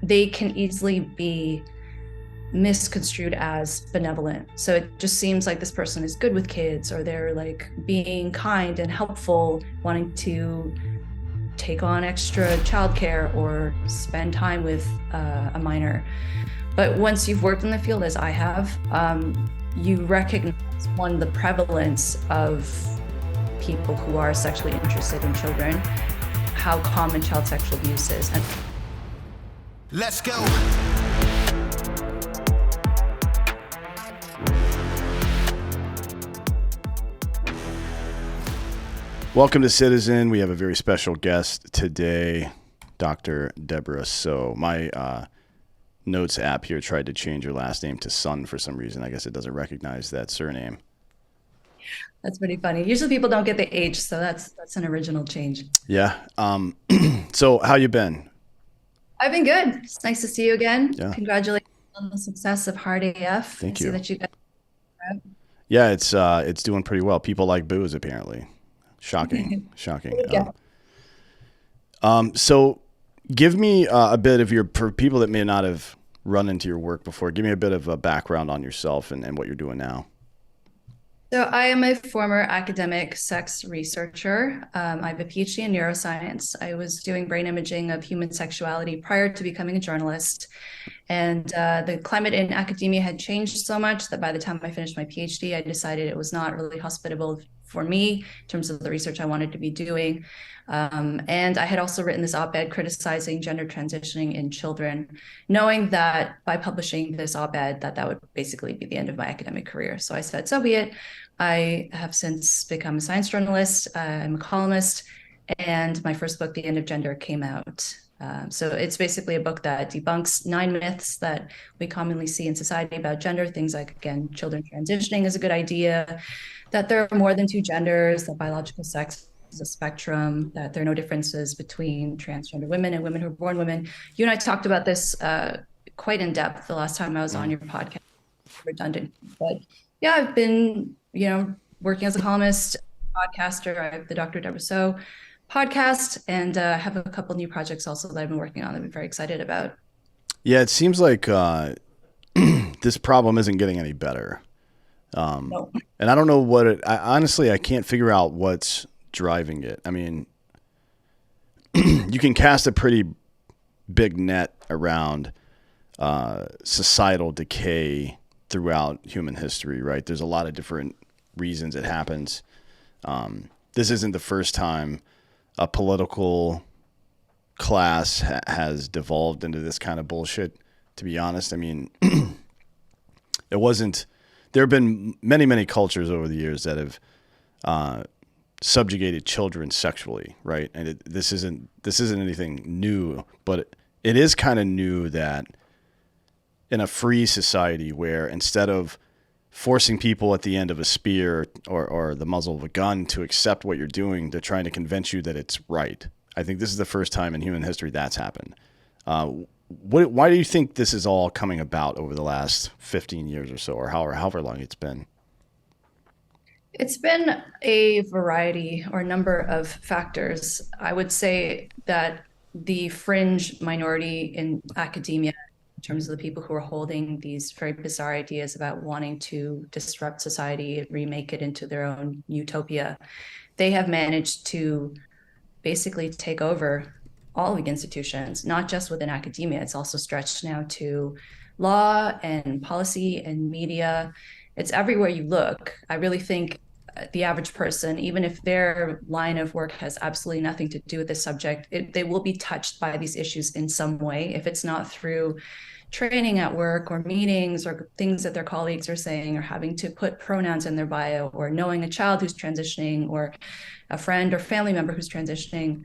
they can easily be misconstrued as benevolent. So it just seems like this person is good with kids, or they're like being kind and helpful, wanting to take on extra childcare or spend time with a minor. But once you've worked in the field, as I have, you recognize, one, the prevalence of people who are sexually interested in children, how common child sexual abuse is. And let's go. Welcome to Citizen. We have a very special guest today, Dr. Debrah Soh. My notes app here tried to change your last name to Sun for some reason. I guess it doesn't recognize that surname. that's pretty funny. Usually people don't get the H, so that's an original change. Yeah. So how you been? I've been good. It's nice to see you again. Yeah. Congratulations on the success of Hard AF. Thank I see you. that you guys. Yeah, it's doing pretty well. People like booze, apparently. Shocking. Yeah. So give me a bit of for people that may not have run into your work before, give me a bit of a background on yourself and what you're doing now. So I am a former academic sex researcher. I have a PhD in neuroscience. I was doing brain imaging of human sexuality prior to becoming a journalist. And the climate in academia had changed so much that by the time I finished my PhD, I decided it was not really hospitable for me in terms of the research I wanted to be doing. And I had also written this op-ed criticizing gender transitioning in children, knowing that by publishing this op-ed, that would basically be the end of my academic career. So I said, so be it. I have since become a science journalist. I'm a columnist, and my first book, The End of Gender, came out. So it's basically a book that debunks 9 myths that we commonly see in society about gender. Things like, again, children transitioning is a good idea, that there are more than 2 genders, that biological sex is a spectrum, that there are no differences between transgender women and women who are born women. You and I talked about this quite in depth the last time I was on your podcast. Redundant, but yeah, I've been, working as a columnist, podcaster. I have the Dr. Debrah Soh podcast, and have a couple new projects also that I've been working on that I'm very excited about. Yeah, it seems like this problem isn't getting any better. No. And I don't know honestly, I can't figure out what's driving it. I mean, you can cast a pretty big net around societal decay throughout human history, right? There's a lot of different reasons it happens. This isn't the first time a political class has devolved into this kind of bullshit, to be honest. I mean, there have been many, many cultures over the years that have subjugated children sexually, right? And this isn't anything new, but it is kind of new that in a free society where instead of forcing people at the end of a spear or the muzzle of a gun to accept what you're doing, they're trying to convince you that it's right. I think this is the first time in human history that's happened. Why do you think this is all coming about over the last 15 years or so, or however long it's been? It's been a variety or number of factors. I would say that the fringe minority in academia, in terms of the people who are holding these very bizarre ideas about wanting to disrupt society, remake it into their own utopia, they have managed to basically take over all of the institutions, not just within academia. It's also stretched now to law and policy and media. It's everywhere you look. I really think the average person, even if their line of work has absolutely nothing to do with this subject, they will be touched by these issues in some way, if it's not through training at work or meetings or things that their colleagues are saying, or having to put pronouns in their bio, or knowing a child who's transitioning, or a friend or family member who's transitioning,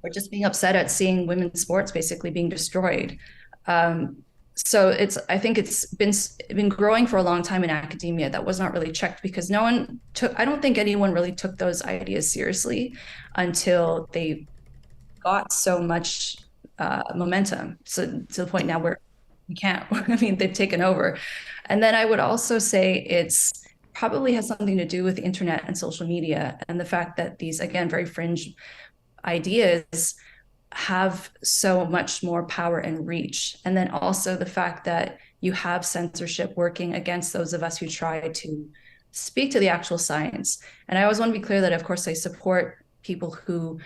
or just being upset at seeing women's sports basically being destroyed. So I think it's been growing for a long time in academia. That was not really checked because I don't think anyone really took those ideas seriously until they got so much momentum. So to the point now where we can't, I mean, they've taken over. And then I would also say it's probably has something to do with the internet and social media, and the fact that these, again, very fringe ideas have so much more power and reach. And then also the fact that you have censorship working against those of us who try to speak to the actual science. And I always want to be clear that, of course, I support people who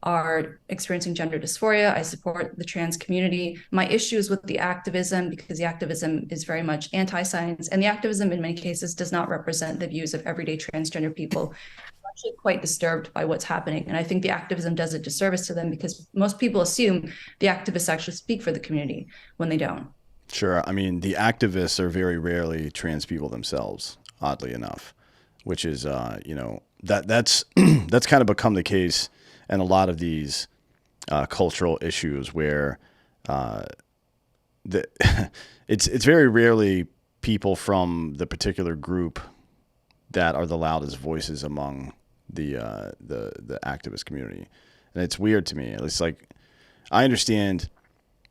are experiencing gender dysphoria. I support the trans community. My issue is with the activism, because the activism is very much anti-science, and the activism in many cases does not represent the views of everyday transgender people. I'm actually quite disturbed by what's happening, and I think the activism does a disservice to them, because most people assume the activists actually speak for the community when they don't. Sure. I mean, the activists are very rarely trans people themselves, oddly enough, which is, that's that's kind of become the case in a lot of these cultural issues where the it's very rarely people from the particular group that are the loudest voices among the activist community, and it's weird to me. It's like I understand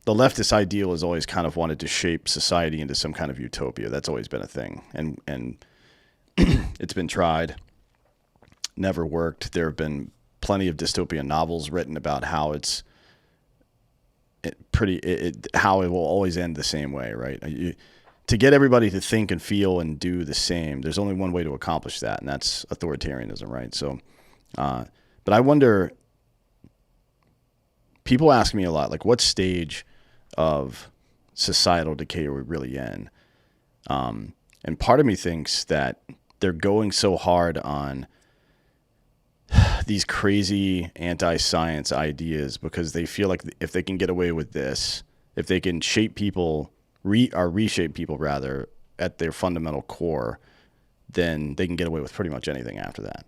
the leftist ideal has always kind of wanted to shape society into some kind of utopia. That's always been a thing, and it's been tried, never worked. There have been plenty of dystopian novels written about how how it will always end the same way, right? To get everybody to think and feel and do the same, there's only one way to accomplish that, and that's authoritarianism, right? So, but I wonder. People ask me a lot, like, what stage of societal decay are we really in? And part of me thinks that they're going so hard on these crazy anti-science ideas because they feel like if they can get away with this, if they can shape people, reshape people rather, at their fundamental core, then they can get away with pretty much anything after that.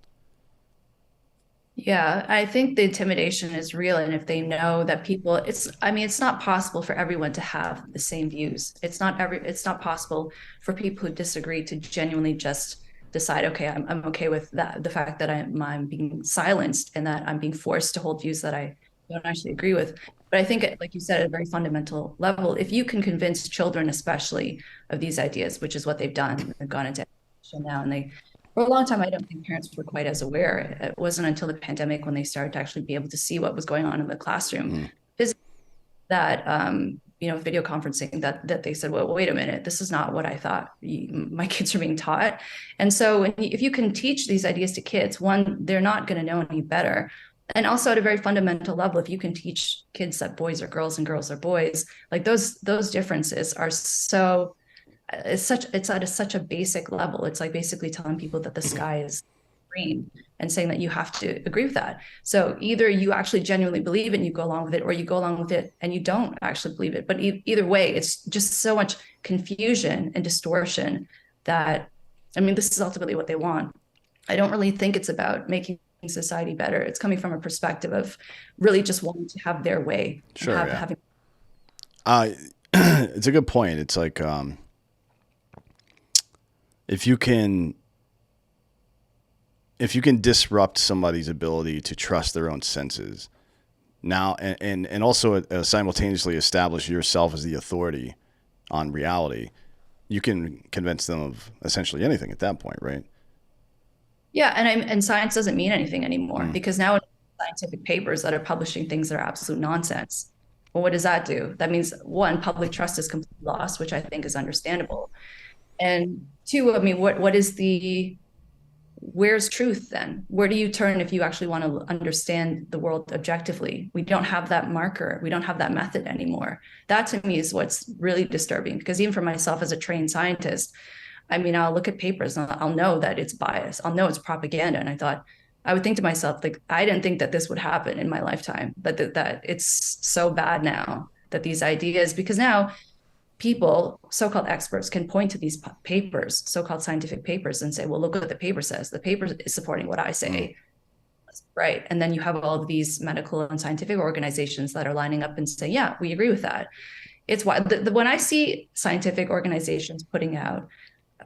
Yeah, I think the intimidation is real. And if they know that people, I mean, it's not possible for everyone to have the same views. It's not possible for people who disagree to genuinely just decide, okay, I'm okay with that. The fact that I'm being silenced and that I'm being forced to hold views that I don't actually agree with. But I think, like you said, at a very fundamental level, if you can convince children, especially, of these ideas, which is what they've done, they've gone into education now, and they for a long time, I don't think parents were quite as aware. It wasn't until the pandemic when they started to actually be able to see what was going on in the classroom, Mm. that video conferencing, that they said, well, wait a minute, this is not what I thought my kids are being taught. And so if you can teach these ideas to kids, one, they're not going to know any better. And also at a very fundamental level, if you can teach kids that boys are girls and girls are boys, like those differences are so it's at such a basic level. It's like basically telling people that the sky is green and saying that you have to agree with that. So either you actually genuinely believe it and you go along with it, or you go along with it and you don't actually believe it. But either way, it's just so much confusion and distortion that, I mean, this is ultimately what they want. I don't really think it's about making society better. It's coming from a perspective of really just wanting to have their way. Sure, yeah. Having It's a good point. It's like if you can disrupt somebody's ability to trust their own senses now, and also simultaneously establish yourself as the authority on reality, you can convince them of essentially anything at that point, right? Yeah, and science doesn't mean anything anymore, because now scientific papers that are publishing things that are absolute nonsense. Well, what does that do? That means, one, public trust is completely lost, which I think is understandable. And two, I mean, where's truth then? Where do you turn if you actually want to understand the world objectively? We don't have that marker. We don't have that method anymore. That to me is what's really disturbing, because even for myself as a trained scientist, I mean, I'll look at papers and I'll know that it's bias. I'll know it's propaganda. And I would think to myself, like, I didn't think that this would happen in my lifetime, but that it's so bad now that these ideas, because now people, so-called experts, can point to these papers, so-called scientific papers, and say, well, look what the paper says. The paper is supporting what I say. Right. And then you have all of these medical and scientific organizations that are lining up and saying, yeah, we agree with that. It's why when I see scientific organizations putting out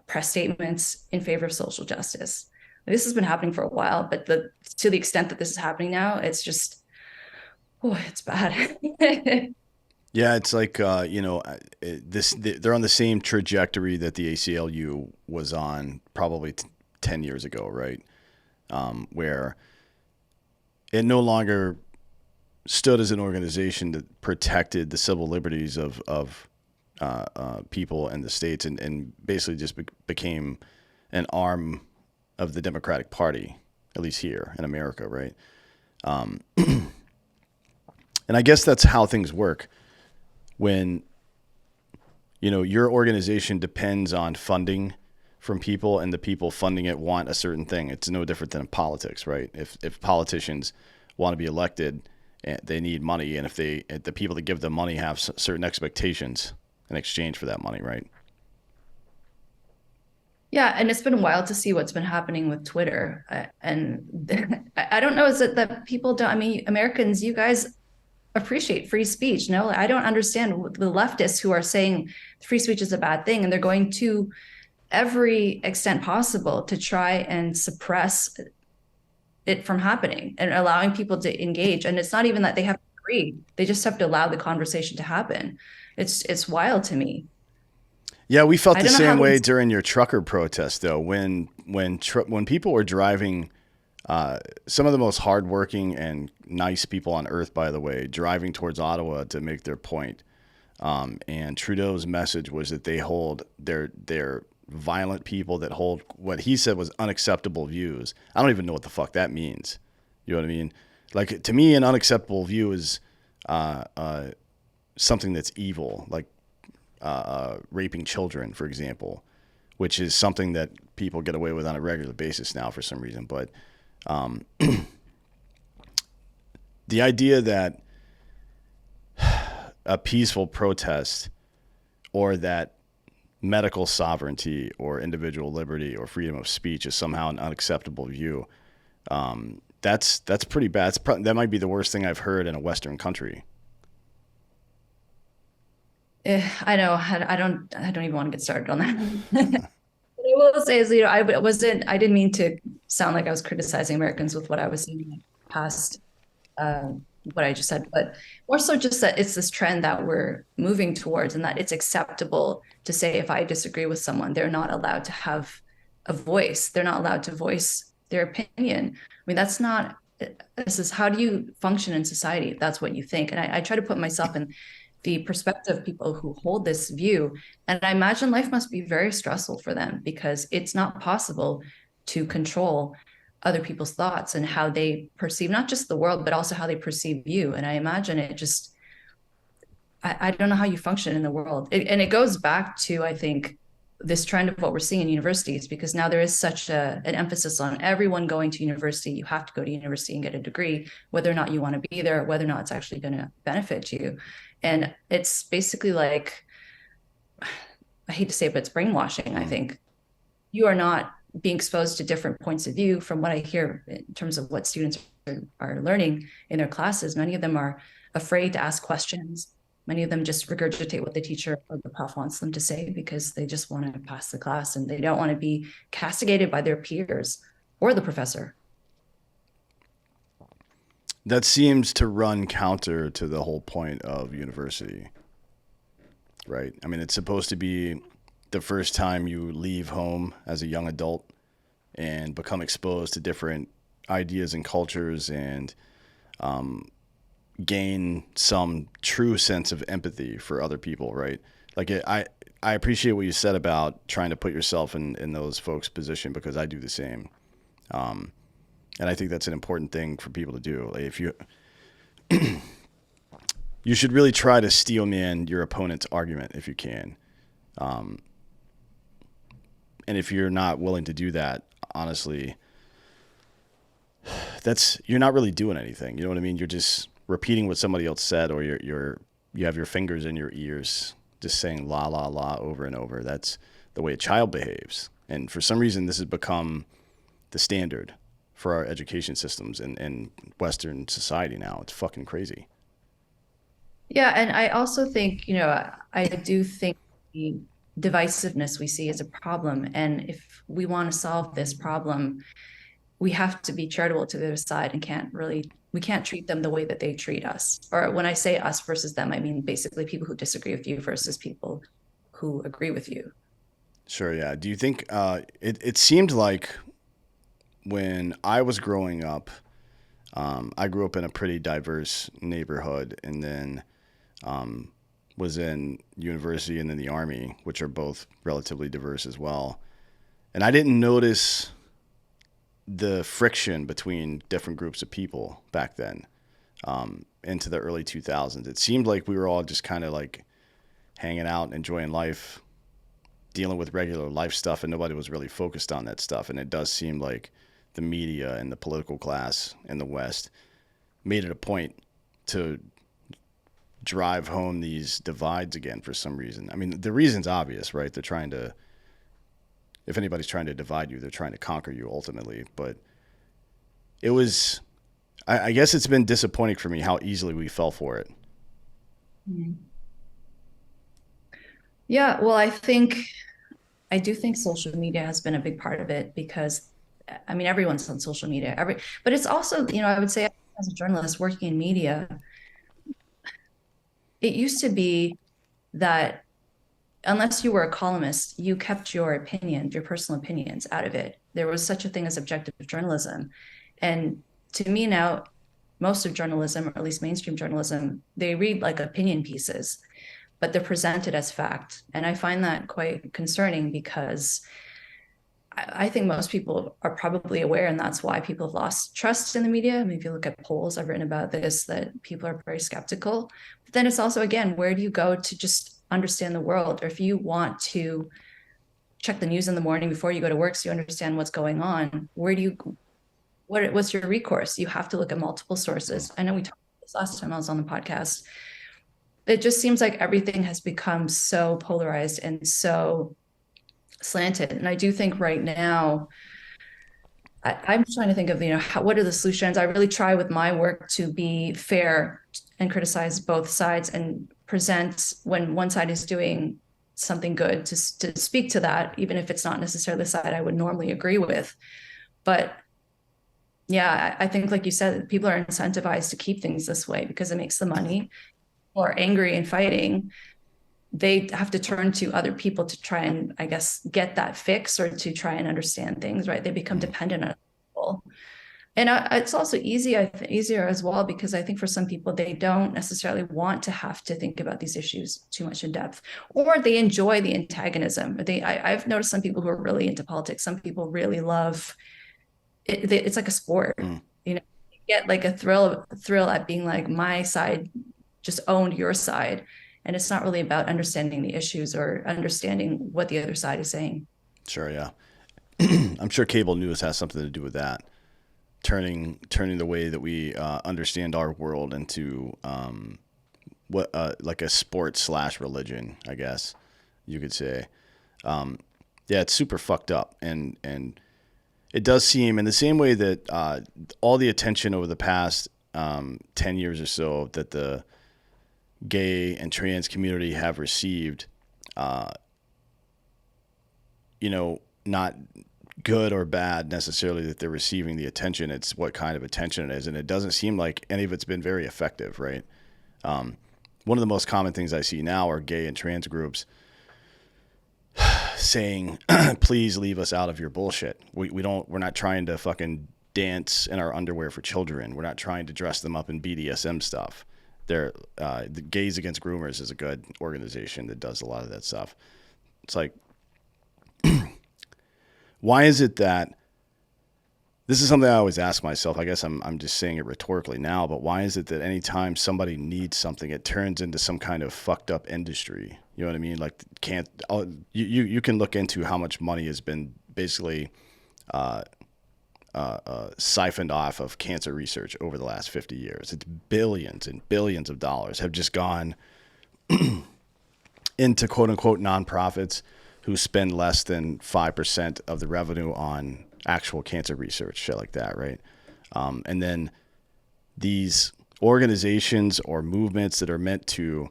press statements in favor of social justice, this has been happening for a while, but to the extent that this is happening now, it's just, oh, it's bad. Yeah, it's like they're on the same trajectory that the ACLU was on probably 10 years ago, right? Where it no longer stood as an organization that protected the civil liberties of people in the states, and basically just became an arm of the Democratic Party, at least here in America, right? And I guess that's how things work when your organization depends on funding from people, and the people funding it want a certain thing. It's no different than in politics, right? If politicians want to be elected, they need money, and if the people that give them money have certain expectations in exchange for that money, right? Yeah, and it's been wild to see what's been happening with Twitter. And I don't know, is it that people don't, I mean, Americans, you guys appreciate free speech. No, I don't understand the leftists who are saying free speech is a bad thing, and they're going to every extent possible to try and suppress it from happening and allowing people to engage. And it's not even that they have to agree; they just have to allow the conversation to happen. It's wild to me. Yeah, we felt I the don't know how same way these. during your trucker protest, though. When people were driving, some of the most hardworking and nice people on earth, by the way, driving towards Ottawa to make their point. And Trudeau's message was that they're violent people that hold what he said was unacceptable views. I don't even know what the fuck that means. You know what I mean? Like, to me, an unacceptable view is something that's evil, like raping children, for example, which is something that people get away with on a regular basis now for some reason. But the idea that a peaceful protest, or that medical sovereignty or individual liberty or freedom of speech is somehow an unacceptable view, that's pretty bad. That might be the worst thing I've heard in a Western country. I know. I don't even want to get started on that. What I will say is, I didn't mean to sound like I was criticizing Americans with what I was saying past what I just said, but more so just that it's this trend that we're moving towards, and that it's acceptable to say if I disagree with someone, they're not allowed to have a voice. They're not allowed to voice their opinion. I mean, that's not, this is how do you function in society if that's what you think? And I try to put myself in the perspective of people who hold this view. And I imagine life must be very stressful for them because it's not possible to control other people's thoughts and how they perceive not just the world, but also how they perceive you. And I imagine it just, I don't know how you function in the world. And it goes back to, I think, this trend of what we're seeing in universities, because now there is such an emphasis on everyone going to university. You have to go to university and get a degree, whether or not you want to be there, whether or not it's actually going to benefit you. And it's basically like, I hate to say it, but it's brainwashing, I think. You are not being exposed to different points of view. From what I hear in terms of what students are learning in their classes, many of them are afraid to ask questions. Many of them just regurgitate what the teacher or the prof wants them to say because they just want to pass the class and they don't want to be castigated by their peers or the professor. That seems to run counter to the whole point of university, right? I mean, it's supposed to be the first time you leave home as a young adult and become exposed to different ideas and cultures, and gain some true sense of empathy for other people, right? Like, I appreciate what you said about trying to put yourself in those folks' position, because I do the same. And I think that's an important thing for people to do. Like, if you should really try to steelman your opponent's argument if you can. And if you're not willing to do that, honestly, you're not really doing anything. You know what I mean? You're just repeating what somebody else said, or you have your fingers in your ears, just saying la la la over and over. That's the way a child behaves. And for some reason, this has become the standard for our education systems in Western society now. It's fucking crazy. Yeah, and I also think, I do think the divisiveness we see is a problem. And if we want to solve this problem, we have to be charitable to the other side and we can't treat them the way that they treat us. Or when I say us versus them, I mean basically people who disagree with you versus people who agree with you. Sure, yeah. Do you think it seemed like when I was growing up, I grew up in a pretty diverse neighborhood, and then was in university and then the army, which are both relatively diverse as well. And I didn't notice the friction between different groups of people back then, into the early 2000s. It seemed like we were all just kind of like hanging out, enjoying life, dealing with regular life stuff, and nobody was really focused on that stuff. And it does seem like the media and the political class in the West made it a point to drive home these divides again for some reason. I mean, the reason's obvious, right? They're trying to, if anybody's trying to divide you, they're trying to conquer you ultimately. But it was, I guess it's been disappointing for me how easily we fell for it. Yeah, well, I do think social media has been a big part of it because, I mean, everyone's on social media, but it's also, I would say as a journalist working in media, it used to be that unless you were a columnist, you kept your personal opinions out of it. There was such a thing as objective journalism. And to me now, most of journalism, or at least mainstream journalism, they read like opinion pieces, but they're presented as fact. And I find that quite concerning because I think most people are probably aware, and that's why people have lost trust in the media. I mean, if you look at polls, I've written about this, that people are very skeptical. But then it's also, again, where do you go to just understand the world? Or if you want to check the news in the morning before you go to work so you understand what's going on, what's your recourse? You have to look at multiple sources. I know we talked about this last time I was on the podcast. It just seems like everything has become so polarized and so slanted. And I do think right now, I'm trying to think of, what are the solutions? I really try with my work to be fair and criticize both sides and present when one side is doing something good to speak to that, even if it's not necessarily the side I would normally agree with. But yeah, I think, like you said, people are incentivized to keep things this way because it makes the money, or angry and fighting. They have to turn to other people to try and, I guess, get that fix or to try and understand things, right? They become dependent on people. And it's also easier as well, because I think for some people, they don't necessarily want to have to think about these issues too much in depth, or they enjoy the antagonism. I've noticed some people who are really into politics, some people really love it. It's like a sport, you get like a thrill at being like, my side just owned your side. And it's not really about understanding the issues or understanding what the other side is saying. Sure, yeah. I'm sure cable news has something to do with that. Turning the way that we understand our world into like a sport / religion, I guess you could say. Yeah, it's super fucked up, and it does seem in the same way that all the attention over the past 10 years or so that the gay and trans community have received, not good or bad necessarily that they're receiving the attention. It's what kind of attention it is. And it doesn't seem like any of it's been very effective, right? One of the most common things I see now are gay and trans groups saying, please leave us out of your bullshit. We're not trying to fucking dance in our underwear for children. We're not trying to dress them up in BDSM stuff. The Gays Against Groomers is a good organization that does a lot of that stuff. It's like, why is it that, this is something I always ask myself, I guess I'm just saying it rhetorically now, but why is it that anytime somebody needs something, it turns into some kind of fucked up industry? You know what I mean? Like, you can look into how much money has been basically siphoned off of cancer research over the last 50 years. It's billions and billions of dollars have just gone into quote unquote nonprofits who spend less than 5% of the revenue on actual cancer research, shit like that, right? And then these organizations or movements that are meant to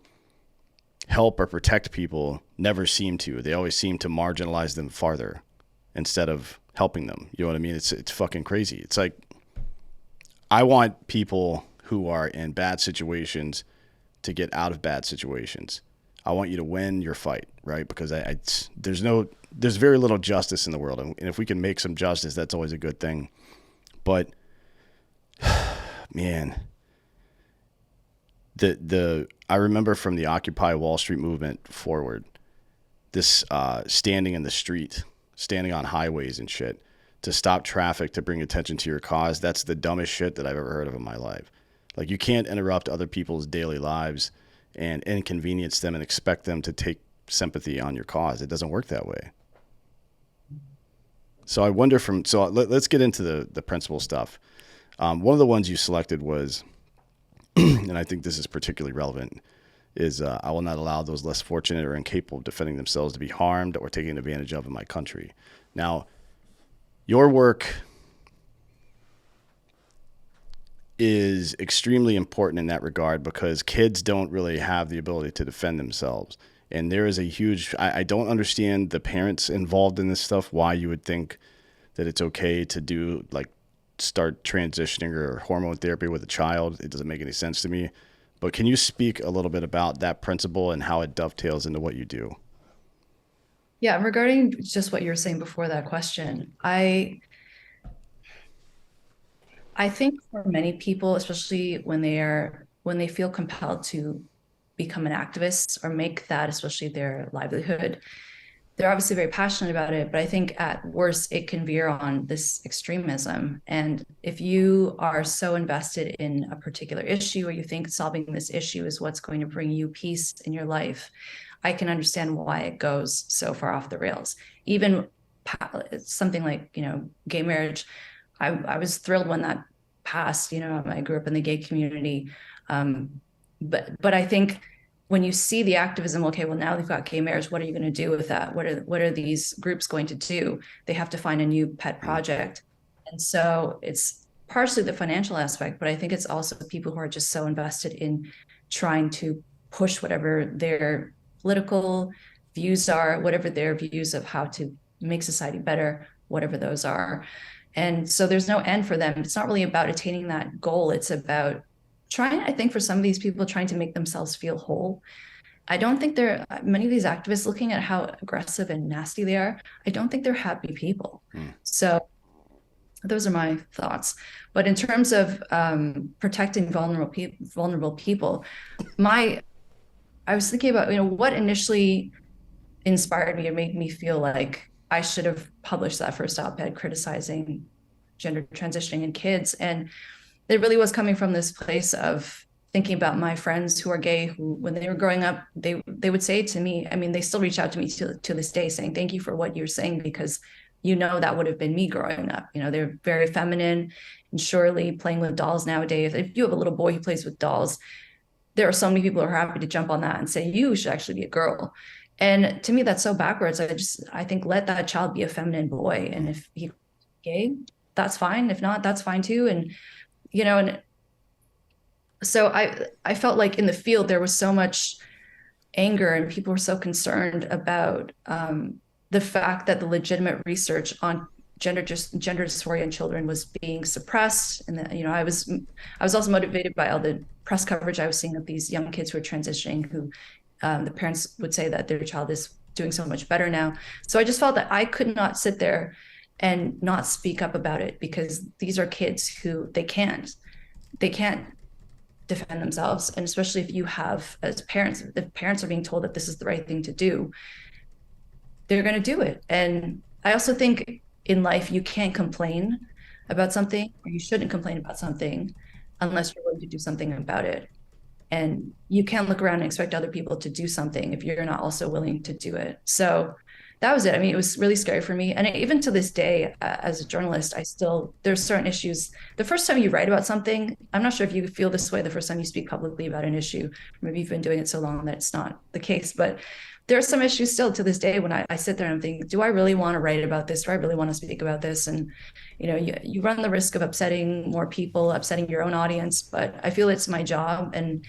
help or protect people never seem to. They always seem to marginalize them farther instead of helping them. You know what I mean? It's fucking crazy. It's like, I want people who are in bad situations to get out of bad situations. I want you to win your fight, right? Because there's very little justice in the world. And if we can make some justice, that's always a good thing. But man, the I remember from the Occupy Wall Street movement forward, this standing in the street, standing on highways and shit to stop traffic, to bring attention to your cause. That's the dumbest shit that I've ever heard of in my life. Like, you can't interrupt other people's daily lives and inconvenience them and expect them to take sympathy on your cause. It doesn't work that way. So I wonder let's get into the principal stuff. One of the ones you selected was, and I think this is particularly relevant, is I will not allow those less fortunate or incapable of defending themselves to be harmed or taken advantage of in my country. Now, your work is extremely important in that regard because kids don't really have the ability to defend themselves. And there is a huge, I don't understand the parents involved in this stuff, why you would think that it's okay to do, like, start transitioning or hormone therapy with a child. It doesn't make any sense to me. But can you speak a little bit about that principle and how it dovetails into what you do? Yeah, regarding just what you were saying before that question, I think for many people, especially when they feel compelled to become an activist or make that especially their livelihood, they're obviously very passionate about it, but I think at worst it can veer on this extremism. And if you are so invested in a particular issue, or you think solving this issue is what's going to bring you peace in your life, I can understand why it goes so far off the rails. Even something like, gay marriage. I was thrilled when that passed. I grew up in the gay community. But I think when you see the activism, okay, well, now they've got gay marriage. What are you going to do with that? What are these groups going to do? They have to find a new pet project. And so it's partially the financial aspect, but I think it's also people who are just so invested in trying to push whatever their political views are, whatever their views of how to make society better, whatever those are. And so there's no end for them. It's not really about attaining that goal. It's about trying, I think, for some of these people, trying to make themselves feel whole. I don't think many of these activists, looking at how aggressive and nasty they are, I don't think they're happy people. So those are my thoughts. But in terms of protecting vulnerable people, I was thinking about, what initially inspired me and made me feel like I should have published that first op-ed criticizing gender transitioning in kids. And it really was coming from this place of thinking about my friends who are gay, who, when they were growing up, they would say to me, I mean, they still reach out to me to this day saying, thank you for what you're saying, because that would have been me growing up. They're very feminine, and surely playing with dolls nowadays. If you have a little boy who plays with dolls, there are so many people who are happy to jump on that and say, you should actually be a girl. And to me, that's so backwards. I think let that child be a feminine boy. And if he's gay, that's fine. If not, that's fine too. And, and so I felt like in the field, there was so much anger and people were so concerned about the fact that the legitimate research on gender dysphoria in children was being suppressed. And that, I was also motivated by all the press coverage I was seeing of these young kids who are transitioning, who the parents would say that their child is doing so much better now. So I just felt that I could not sit there and not speak up about it, because these are kids who they can't defend themselves. And especially if you have, as parents, if parents are being told that this is the right thing to do, they're going to do it. And I also think in life, you can't complain about something, or you shouldn't complain about something unless you're willing to do something about it. And you can't look around and expect other people to do something if you're not also willing to do it. So that was it. I mean, it was really scary for me. And even to this day, as a journalist, there's certain issues. The first time you write about something, I'm not sure if you feel this way the first time you speak publicly about an issue. Maybe you've been doing it so long that it's not the case, but there are some issues still to this day when I sit there and think, do I really want to write about this? Do I really want to speak about this? And, you run the risk of upsetting more people, upsetting your own audience, but I feel it's my job. And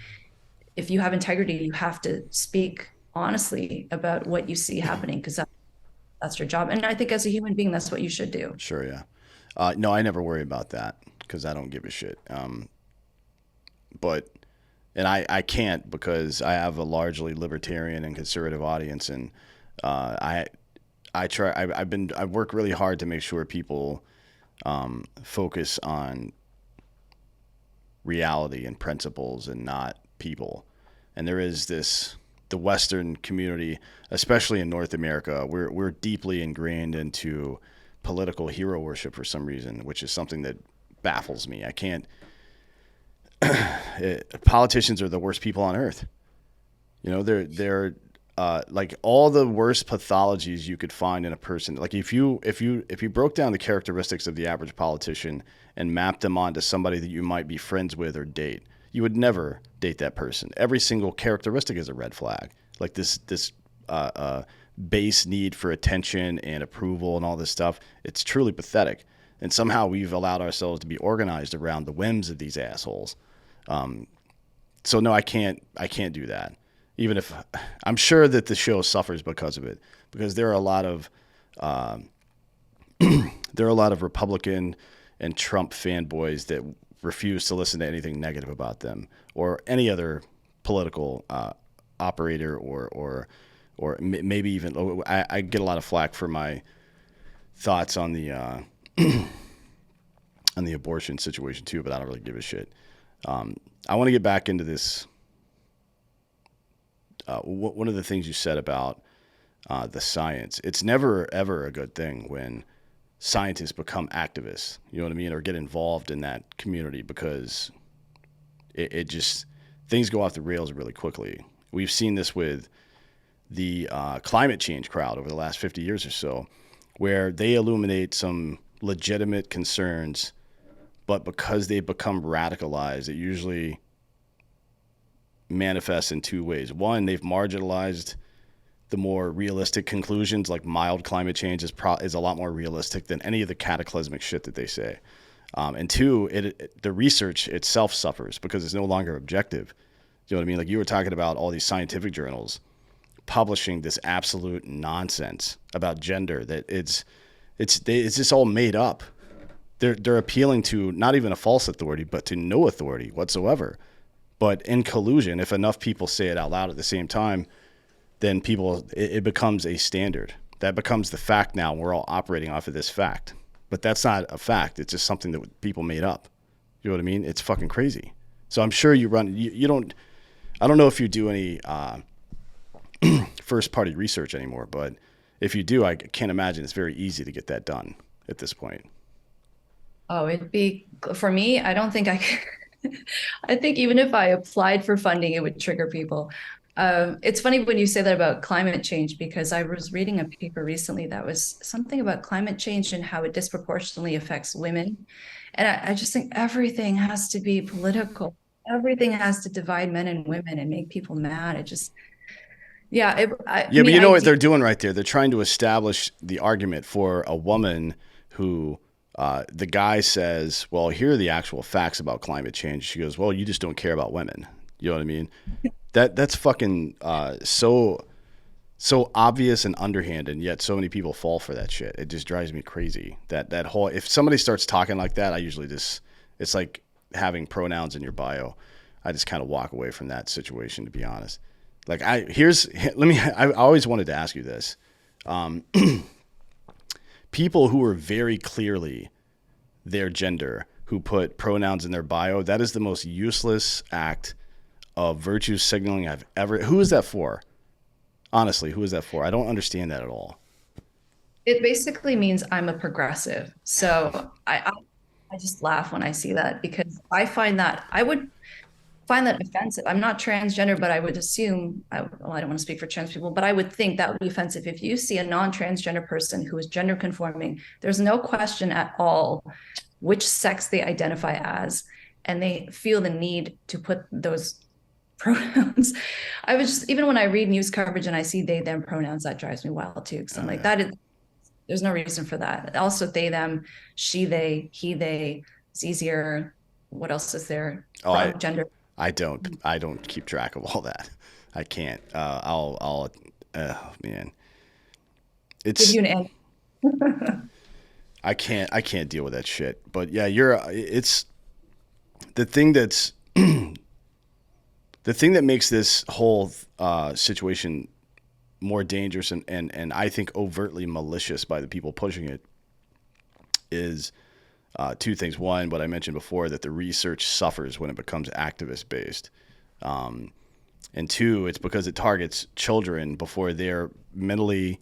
if you have integrity, you have to speak honestly about what you see happening, because that's your job. And I think as a human being, that's what you should do. Sure, yeah. No, I never worry about that because I don't give a shit. But I can't, because I have a largely libertarian and conservative audience, and I work really hard to make sure people focus on reality and principles and not people. And there is this, the Western community, especially in North America, we're deeply ingrained into political hero worship for some reason, which is something that baffles me. I can't. Politicians are the worst people on earth. You know, they're like all the worst pathologies you could find in a person. Like if you broke down the characteristics of the average politician and mapped them onto somebody that you might be friends with or date, you would never date that person. Every single characteristic is a red flag. Like this base need for attention and approval and all this stuff. It's truly pathetic. And somehow we've allowed ourselves to be organized around the whims of these assholes. So no, I can't do that. Even if I'm sure that the show suffers because of it, because there are a lot of Republican and Trump fanboys that refuse to listen to anything negative about them or any other political operator or maybe even I get a lot of flack for my thoughts on the on the abortion situation too, but I don't really give a shit. I want to get back into this. One of the things you said about the science, it's never, ever a good thing when scientists become activists, you know what I mean, or get involved in that community because it just, things go off the rails really quickly. We've seen this with the climate change crowd over the last 50 years or so, where they illuminate some legitimate concerns, but because they become radicalized, it usually manifests in two ways. One, they've marginalized the more realistic conclusions, like mild climate change is a lot more realistic than any of the cataclysmic shit that they say. And two, the research itself suffers because it's no longer objective. You know what I mean? Like you were talking about all these scientific journals publishing this absolute nonsense about gender that it's just all made up. They're appealing to not even a false authority, but to no authority whatsoever. But in collusion, if enough people say it out loud at the same time, then it becomes a standard. That becomes the fact now. We're all operating off of this fact. But that's not a fact. It's just something that people made up. You know what I mean? It's fucking crazy. So I'm sure you don't, I don't know if you do any first party research anymore, but if you do, I can't imagine it's very easy to get that done at this point. Oh, it'd be, for me, I don't think I could. I think even if I applied for funding, it would trigger people. It's funny when you say that about climate change, because I was reading a paper recently that was something about climate change and how it disproportionately affects women. And I just think everything has to be political. Everything has to divide men and women and make people mad. It just, yeah. I Yeah, but mean, you know what they're doing right there? They're trying to establish the argument for a woman who the guy says, well, here are the actual facts about climate change. She goes, well, you just don't care about women. You know what I mean? That's fucking so obvious and underhanded, and yet so many people fall for that shit. It just drives me crazy. That whole, if somebody starts talking like that, I usually just, it's like having pronouns in your bio. I just kind of walk away from that situation, to be honest. Like I always wanted to ask you this. People who are very clearly their gender, who put pronouns in their bio, that is the most useless act of virtue signaling I've ever. Who is that for? Honestly, who is that for? I don't understand that at all. it basically means I'm a progressive. So I just laugh when I see that because I would find that offensive. I'm not transgender, but I would assume, well, I don't want to speak for trans people, but I would think that would be offensive. If you see a non-transgender person who is gender conforming, there's no question at all which sex they identify as, and they feel the need to put those pronouns. I was just, even when I read news coverage and I see they, them pronouns, that drives me wild too. Because I'm like, there's no reason for that. Also, they, them, she, they, he, they, it's easier. What else is there? Gender. I don't keep track of all that. I can't. Oh man, it's. Give you an answer. I can't deal with that shit. But yeah, it's the thing that's the thing that makes this whole situation more dangerous and I think overtly malicious by the people pushing it is two things. One, what I mentioned before, that the research suffers when it becomes activist based. And two, it's because it targets children before they're mentally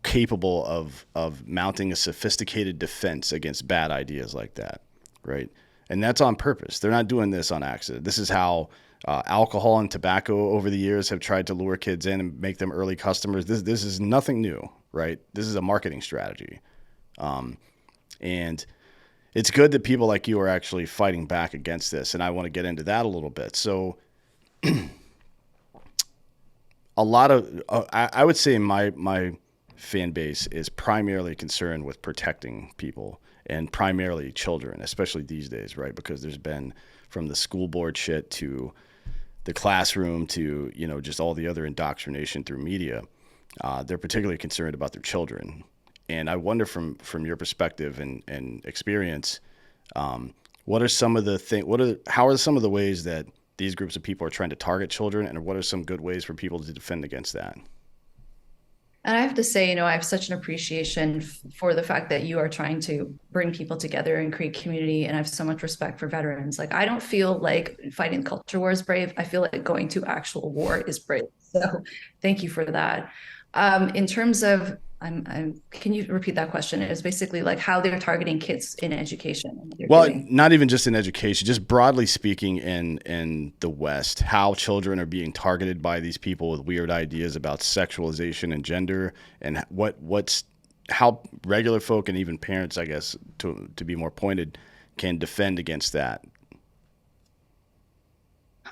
capable of mounting a sophisticated defense against bad ideas like that, right? And that's on purpose. They're not doing this on accident. This is how alcohol and tobacco over the years have tried to lure kids in and make them early customers. This is nothing new, right? This is a marketing strategy. And it's good that people like you are actually fighting back against this. And I want to get into that a little bit. So a lot of, I would say my fan base is primarily concerned with protecting people and primarily children, especially these days, right? Because there's been, from the school board shit to the classroom to, you know, just all the other indoctrination through media. They're particularly concerned about their children. And I wonder from your perspective and experience, what are some of the how are some of the ways that these groups of people are trying to target children, and what are some good ways for people to defend against that? And I have to say, you know, I have such an appreciation for the fact that you are trying to bring people together and create community. And I have so much respect for veterans. Like, I don't feel like fighting culture war is brave. I feel like going to actual war is brave. So thank you for that. In terms of, can you repeat that question? It was basically like how they're targeting kids in education. Well, not even just in education, just broadly speaking in the West, how children are being targeted by these people with weird ideas about sexualization and gender, and how regular folk and even parents, I guess, to be more pointed, can defend against that.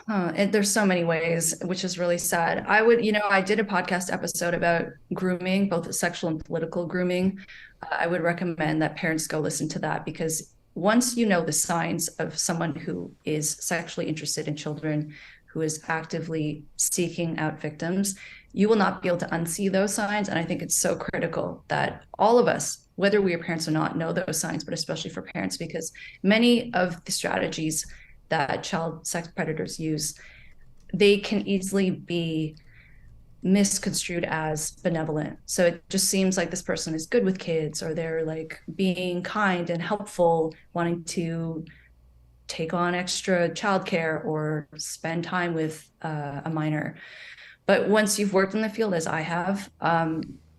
And there's so many ways, which is really sad. I did a podcast episode about grooming, both sexual and political grooming. I would recommend that parents go listen to that, because once you know the signs of someone who is sexually interested in children, who is actively seeking out victims, you will not be able to unsee those signs. And I think it's so critical that all of us, whether we are parents or not, know those signs, but especially for parents, because many of the strategies that child sex predators use, they can easily be misconstrued as benevolent. So it just seems like this person is good with kids, or they're like being kind and helpful, wanting to take on extra childcare or spend time with a minor. But once you've worked in the field, as I have,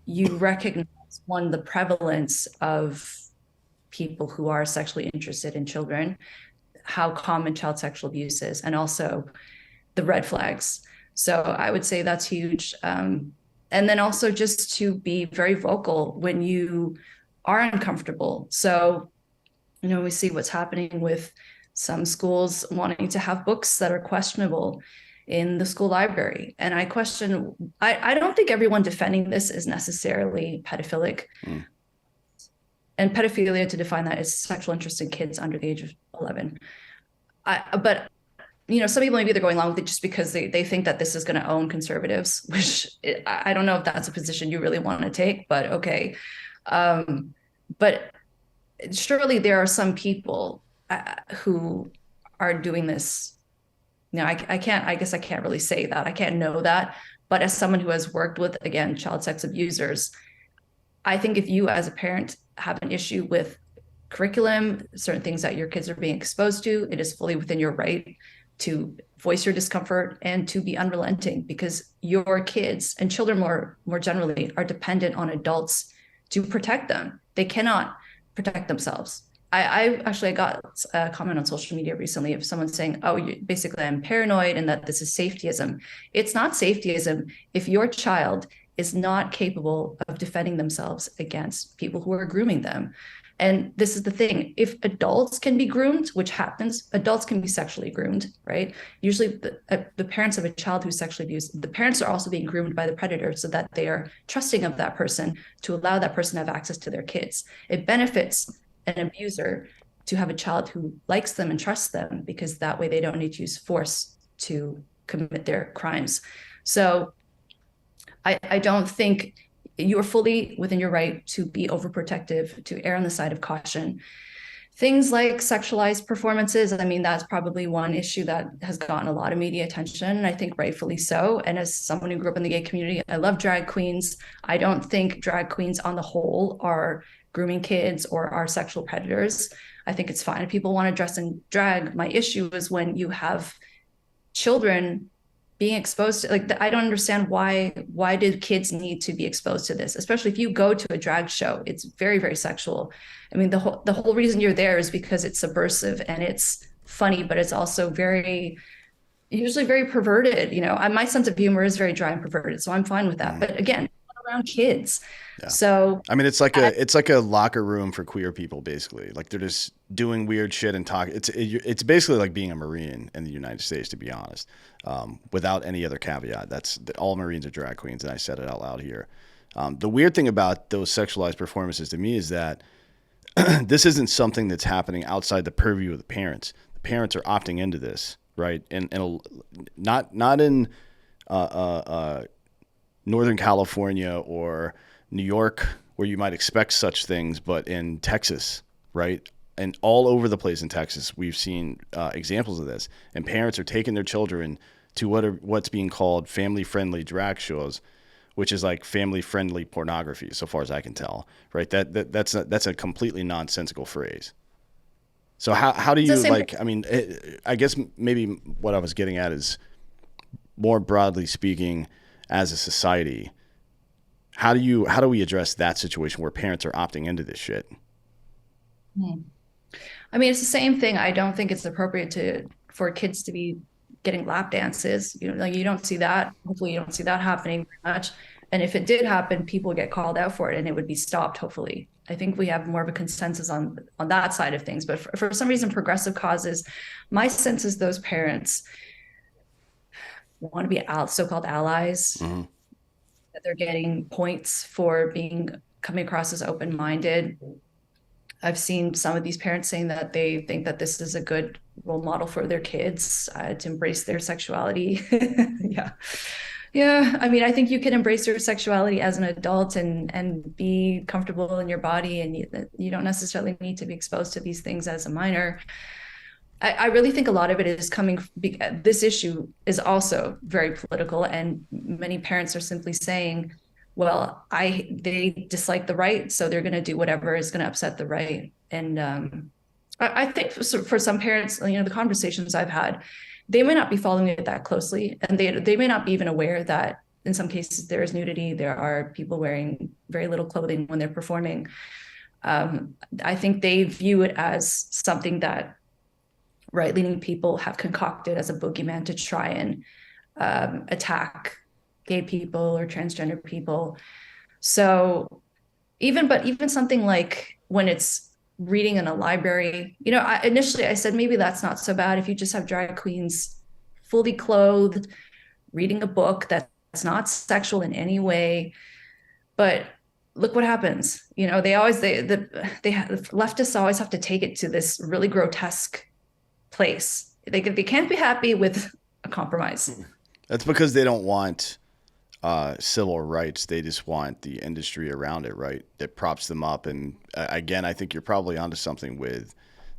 you recognize, one, the prevalence of people who are sexually interested in children, how common child sexual abuse is, and also the red flags. So I would say that's huge. And then also just to be very vocal when you are uncomfortable. So, you know, we see what's happening with some schools wanting to have books that are questionable in the school library. And I don't think everyone defending this is necessarily pedophilic. And pedophilia, to define that, is sexual interest in kids under the age of 11. But, you know, some people, maybe they're going along with it just because they think that this is going to own conservatives, which I don't know if that's a position you really want to take, but okay. But surely there are some people who are doing this. Now, I guess I can't really say that. I can't know that. But as someone who has worked with, again, child sex abusers, I think if you as a parent have an issue with curriculum, certain things that your kids are being exposed to, it is fully within your right to voice your discomfort and to be unrelenting, because your kids and children more generally are dependent on adults to protect them. They cannot protect themselves. I got a comment on social media recently of someone saying, oh, basically I'm paranoid and that this is safetyism. It's not safetyism if your child is not capable of defending themselves against people who are grooming them. And this is the thing. If adults can be groomed, which happens, adults can be sexually groomed, right? Usually the parents of a child who's sexually abused, the parents are also being groomed by the predator so that they are trusting of that person to allow that person to have access to their kids. It benefits an abuser to have a child who likes them and trusts them, because that way they don't need to use force to commit their crimes. So I don't think you are fully within your right to be overprotective, to err on the side of caution. Things like sexualized performances, I mean, that's probably one issue that has gotten a lot of media attention, and I think rightfully so. And as someone who grew up in the gay community, I love drag queens. I don't think drag queens on the whole are grooming kids or are sexual predators. I think it's fine if people want to dress in drag. My issue is when you have children being exposed to, like, I don't understand why did kids need to be exposed to this, especially if you go to a drag show. It's very, very sexual. I mean, the whole reason you're there is because it's subversive and it's funny, but it's also very, usually very perverted. My sense of humor is very dry and perverted, so I'm fine with that. Mm, But again, around kids. yeah. So I mean, it's like a locker room for queer people, basically. Like they're just doing weird shit and talk. It's basically like being a Marine in the United States, to be honest, without any other caveat. That's all Marines are drag queens, and I said it out loud here. The weird thing about those sexualized performances to me is that this isn't something that's happening outside the purview of the parents. The parents are opting into this, right? And not in Northern California or New York, where you might expect such things, but in Texas, right? And all over the place in Texas, we've seen examples of this. And parents are taking their children to what's being called family-friendly drag shows, which is like family-friendly pornography, so far as I can tell, right? That's a completely nonsensical phrase. So how do it's the you same thing. like? I mean, I guess maybe what I was getting at is more broadly speaking, as a society, how do we address that situation where parents are opting into this shit? Hmm. I mean, it's the same thing. I don't think it's appropriate for kids to be getting lap dances. Like, you don't see that. Hopefully, you don't see that happening very much. And if it did happen, people would get called out for it, and it would be stopped. Hopefully, I think we have more of a consensus on that side of things. But for some reason, progressive causes, my sense is those parents want to be so-called allies. Mm-hmm. That they're getting points for coming across as open-minded. I've seen some of these parents saying that they think that this is a good role model for their kids, to embrace their sexuality. Yeah. Yeah. I mean, I think you can embrace your sexuality as an adult and be comfortable in your body, and you don't necessarily need to be exposed to these things as a minor. I really think a lot of it is this issue is also very political, and many parents are simply saying, well, they dislike the right, so they're going to do whatever is going to upset the right. And I think for some parents, the conversations I've had, they may not be following it that closely, and they may not be even aware that in some cases there is nudity. There are people wearing very little clothing when they're performing. I think they view it as something that right-leaning people have concocted as a boogeyman to try and attack gay people or transgender people. So even something like when it's reading in a library, initially I said maybe that's not so bad if you just have drag queens fully clothed reading a book that's not sexual in any way. But look what happens. Leftists always have to take it to this really grotesque place. They can't be happy with a compromise. That's because they don't want civil rights. They just want the industry around it, right? That props them up. And again, I think you're probably onto something with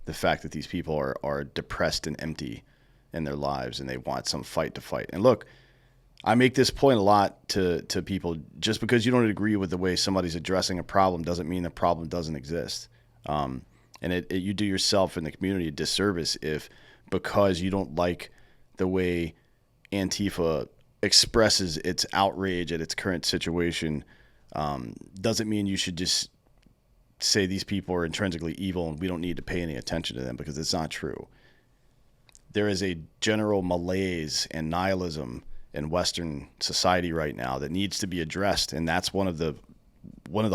the fact that these people are depressed and empty in their lives, and they want some fight to fight. And look, I make this point a lot to people. Just because you don't agree with the way somebody's addressing a problem doesn't mean the problem doesn't exist. And you do yourself and the community a disservice if, because you don't like the way Antifa expresses its outrage at its current situation, doesn't mean you should just say these people are intrinsically evil and we don't need to pay any attention to them, because it's not true. There is a general malaise and nihilism in Western society right now that needs to be addressed, and that's one of the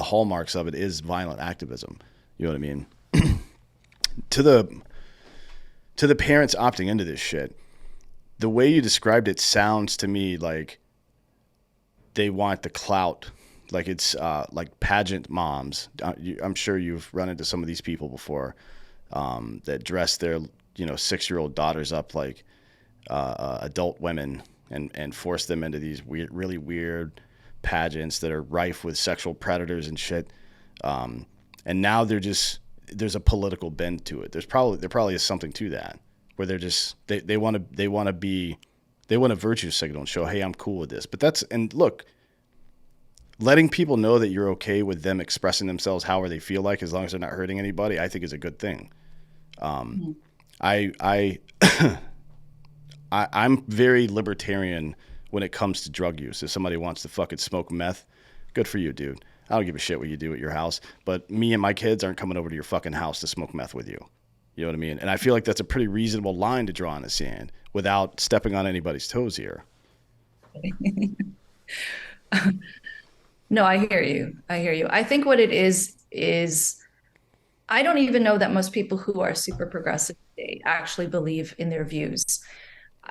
hallmarks of it is violent activism. You know what I mean? To the parents opting into this shit, the way you described it sounds to me like they want the clout, like it's like pageant moms. I'm sure you've run into some of these people before, that dress their 6-year-old daughters up like adult women and force them into these really weird pageants that are rife with sexual predators and shit. And now there's a political bend to it. There probably is something to that, where they're just they want to virtue signal and show, hey, I'm cool with this. But look, letting people know that you're okay with them expressing themselves however they feel like, as long as they're not hurting anybody, I think is a good thing. Mhm. I I'm very libertarian when it comes to drug use. If somebody wants to fucking smoke meth, good for you, dude. I don't give a shit what you do at your house, but me and my kids aren't coming over to your fucking house to smoke meth with you. You know what I mean? And I feel like that's a pretty reasonable line to draw in the sand without stepping on anybody's toes here. No, I hear you. I hear you. I think what it is I don't even know that most people who are super progressive they actually believe in their views,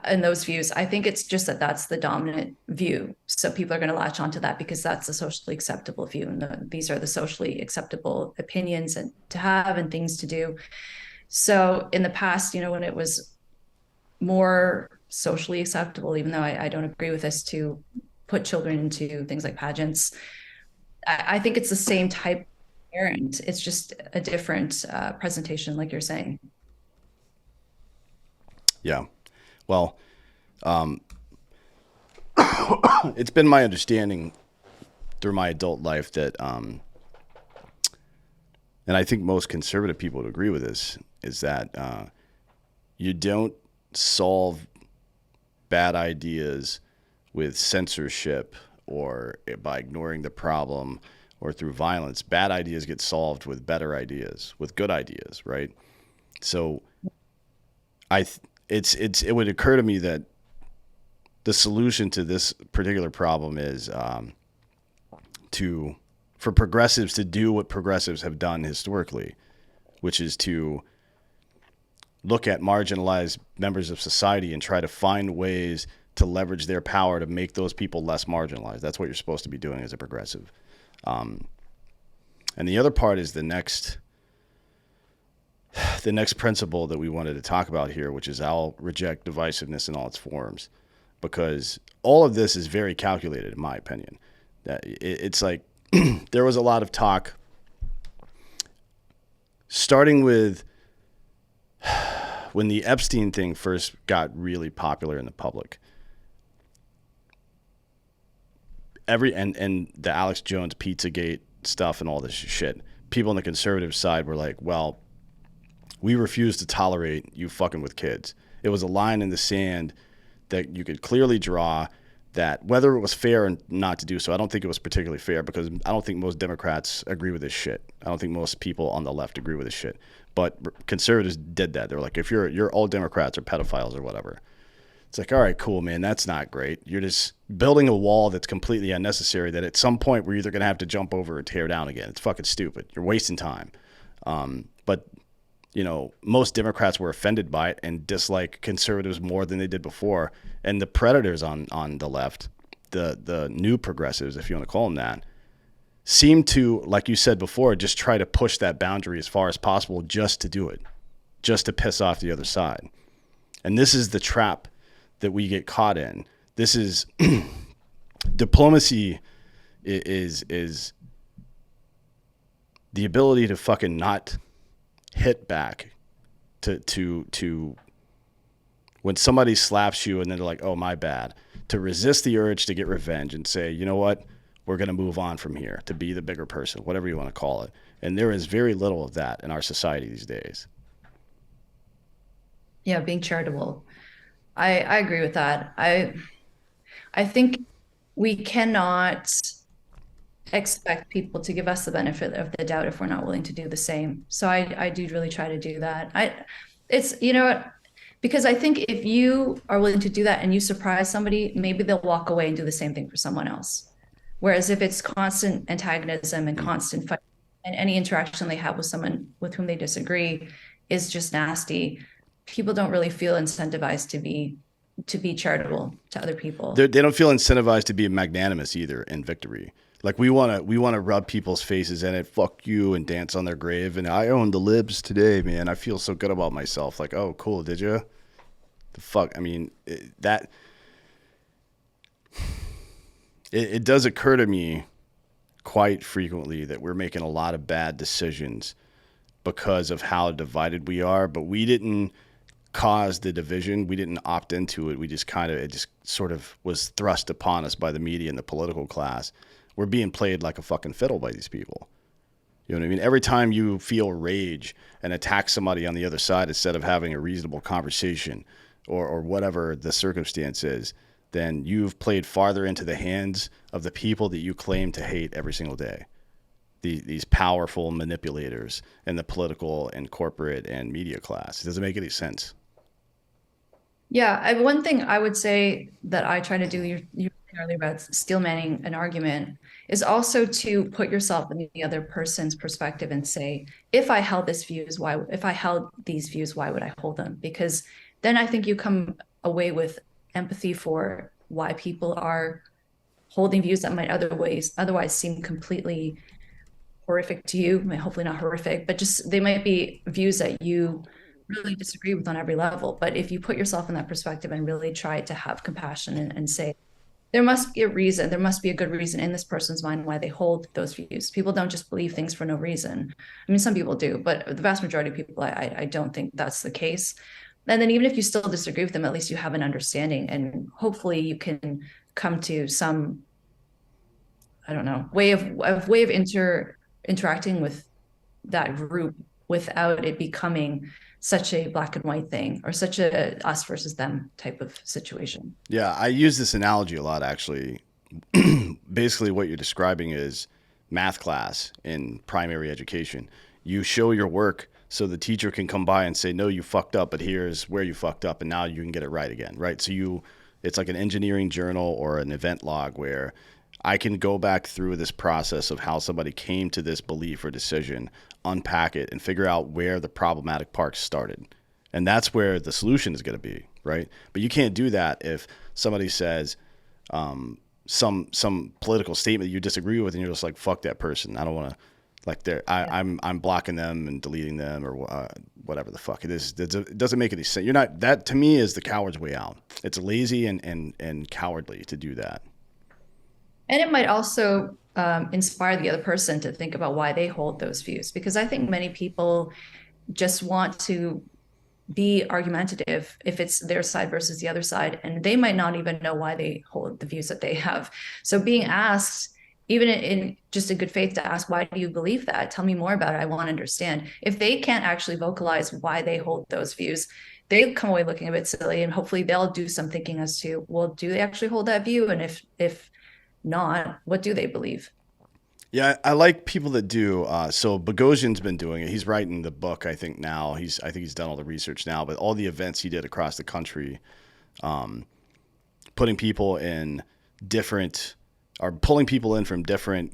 in those views. I think it's just that that's the dominant view. So people are going to latch onto that because that's the socially acceptable view. And these are the socially acceptable opinions and to have and things to do. So in the past, when it was more socially acceptable, even though I don't agree with this, to put children into things like pageants, I think it's the same type of parent. It's just a different presentation, like you're saying. Yeah. Well, it's been my understanding through my adult life that, and I think most conservative people would agree with this, is that you don't solve bad ideas with censorship or by ignoring the problem or through violence. Bad ideas get solved with better ideas, with good ideas, right? So it would occur to me that the solution to this particular problem is for progressives to do what progressives have done historically, which is to look at marginalized members of society and try to find ways to leverage their power to make those people less marginalized. That's what you're supposed to be doing as a progressive. And the other part is the next principle that we wanted to talk about here, which is I'll reject divisiveness in all its forms, because all of this is very calculated, in my opinion. It's like there was a lot of talk starting with when the Epstein thing first got really popular in the public. And the Alex Jones Pizzagate stuff and all this shit. People on the conservative side were like, well, we refuse to tolerate you fucking with kids. It was a line in the sand that you could clearly draw, that whether it was fair or not to do so, I don't think it was particularly fair, because I don't think most Democrats agree with this shit. I don't think most people on the left agree with this shit. But conservatives did that. They were like, if you're all Democrats are pedophiles or whatever. It's like, all right, cool, man. That's not great. You're just building a wall that's completely unnecessary that at some point we're either going to have to jump over or tear down again. It's fucking stupid. You're wasting time. But most Democrats were offended by it and dislike conservatives more than they did before. And the predators on the left, the new progressives, if you want to call them that, seem to, like you said before, just try to push that boundary as far as possible just to do it, just to piss off the other side. And this is the trap that we get caught in. This is diplomacy is the ability to fucking not hit back to when somebody slaps you and then they're like, oh, my bad, to resist the urge to get revenge and say, you know what, we're going to move on from here, to be the bigger person, whatever you want to call it. And there is very little of that in our society these days. Yeah, being charitable. I agree with that. I think we cannot expect people to give us the benefit of the doubt if we're not willing to do the same. So I do really try to do that. It's, because I think if you are willing to do that and you surprise somebody, maybe they'll walk away and do the same thing for someone else. Whereas if it's constant antagonism and constant fight, and any interaction they have with someone with whom they disagree is just nasty, people don't really feel incentivized to be charitable to other people. They don't feel incentivized to be magnanimous either in victory. Like we want to rub people's faces in it, fuck you, and dance on their grave. And I own the libs today, man. I feel so good about myself. Like, oh, cool, did you? The fuck? I mean, it does occur to me quite frequently that we're making a lot of bad decisions because of how divided we are, but we didn't cause the division. We didn't opt into it. We just it just sort of was thrust upon us by the media and the political class. we're being played like a fucking fiddle by these people. You know what I mean? Every time you feel rage and attack somebody on the other side instead of having a reasonable conversation or whatever the circumstance is, then you've played farther into the hands of the people that you claim to hate every single day. These powerful manipulators in the political and corporate and media class. It doesn't make any sense. Yeah, one thing I would say that I try to do, you were earlier about steel manning an argument, is also to put yourself in the other person's perspective and say, if I held if I held these views, why would I hold them? Because then I think you come away with empathy for why people are holding views that might otherwise seem completely horrific to you. I mean, hopefully not horrific, but just they might be views that you really disagree with on every level. But if you put yourself in that perspective and really try to have compassion and say, there must be a reason, there must be a good reason in this person's mind why they hold those views. People don't just believe things for no reason. I mean, some people do, but the vast majority of people, I don't think that's the case. And then even if you still disagree with them, at least you have an understanding, and hopefully you can come to some, I don't know, way of interacting with that group without it becoming such a black and white thing or such a us versus them type of situation. Yeah, I use this analogy a lot actually. Basically, what you're describing is math class in primary education. You show your work so the teacher can come by and say, no, you fucked up, but here's where you fucked up, and now you can get it right again, right? So it's like an engineering journal or an event log where I can go back through this process of how somebody came to this belief or decision, unpack it, and figure out where the problematic parts started. And that's where the solution is going to be, right? But you can't do that if somebody says some political statement that you disagree with, and you're just like, fuck that person. I don't want to, like, I'm blocking them and deleting them or whatever the fuck it is. It doesn't make any sense. That to me is the coward's way out. It's lazy and cowardly to do that. And it might also inspire the other person to think about why they hold those views, because I think many people just want to be argumentative if it's their side versus the other side, and they might not even know why they hold the views that they have. So being asked, even in just a good faith, to ask, why do you believe that? Tell me more about it. I want to understand. If they can't actually vocalize why they hold those views, they come away looking a bit silly, and hopefully they'll do some thinking as to, well, do they actually hold that view? And if not, what do they believe? Yeah, I like people that do. So Boghossian's been doing it. He's writing the book, I think now. I think he's done all the research now, but all the events he did across the country, putting people in different, or pulling people in from different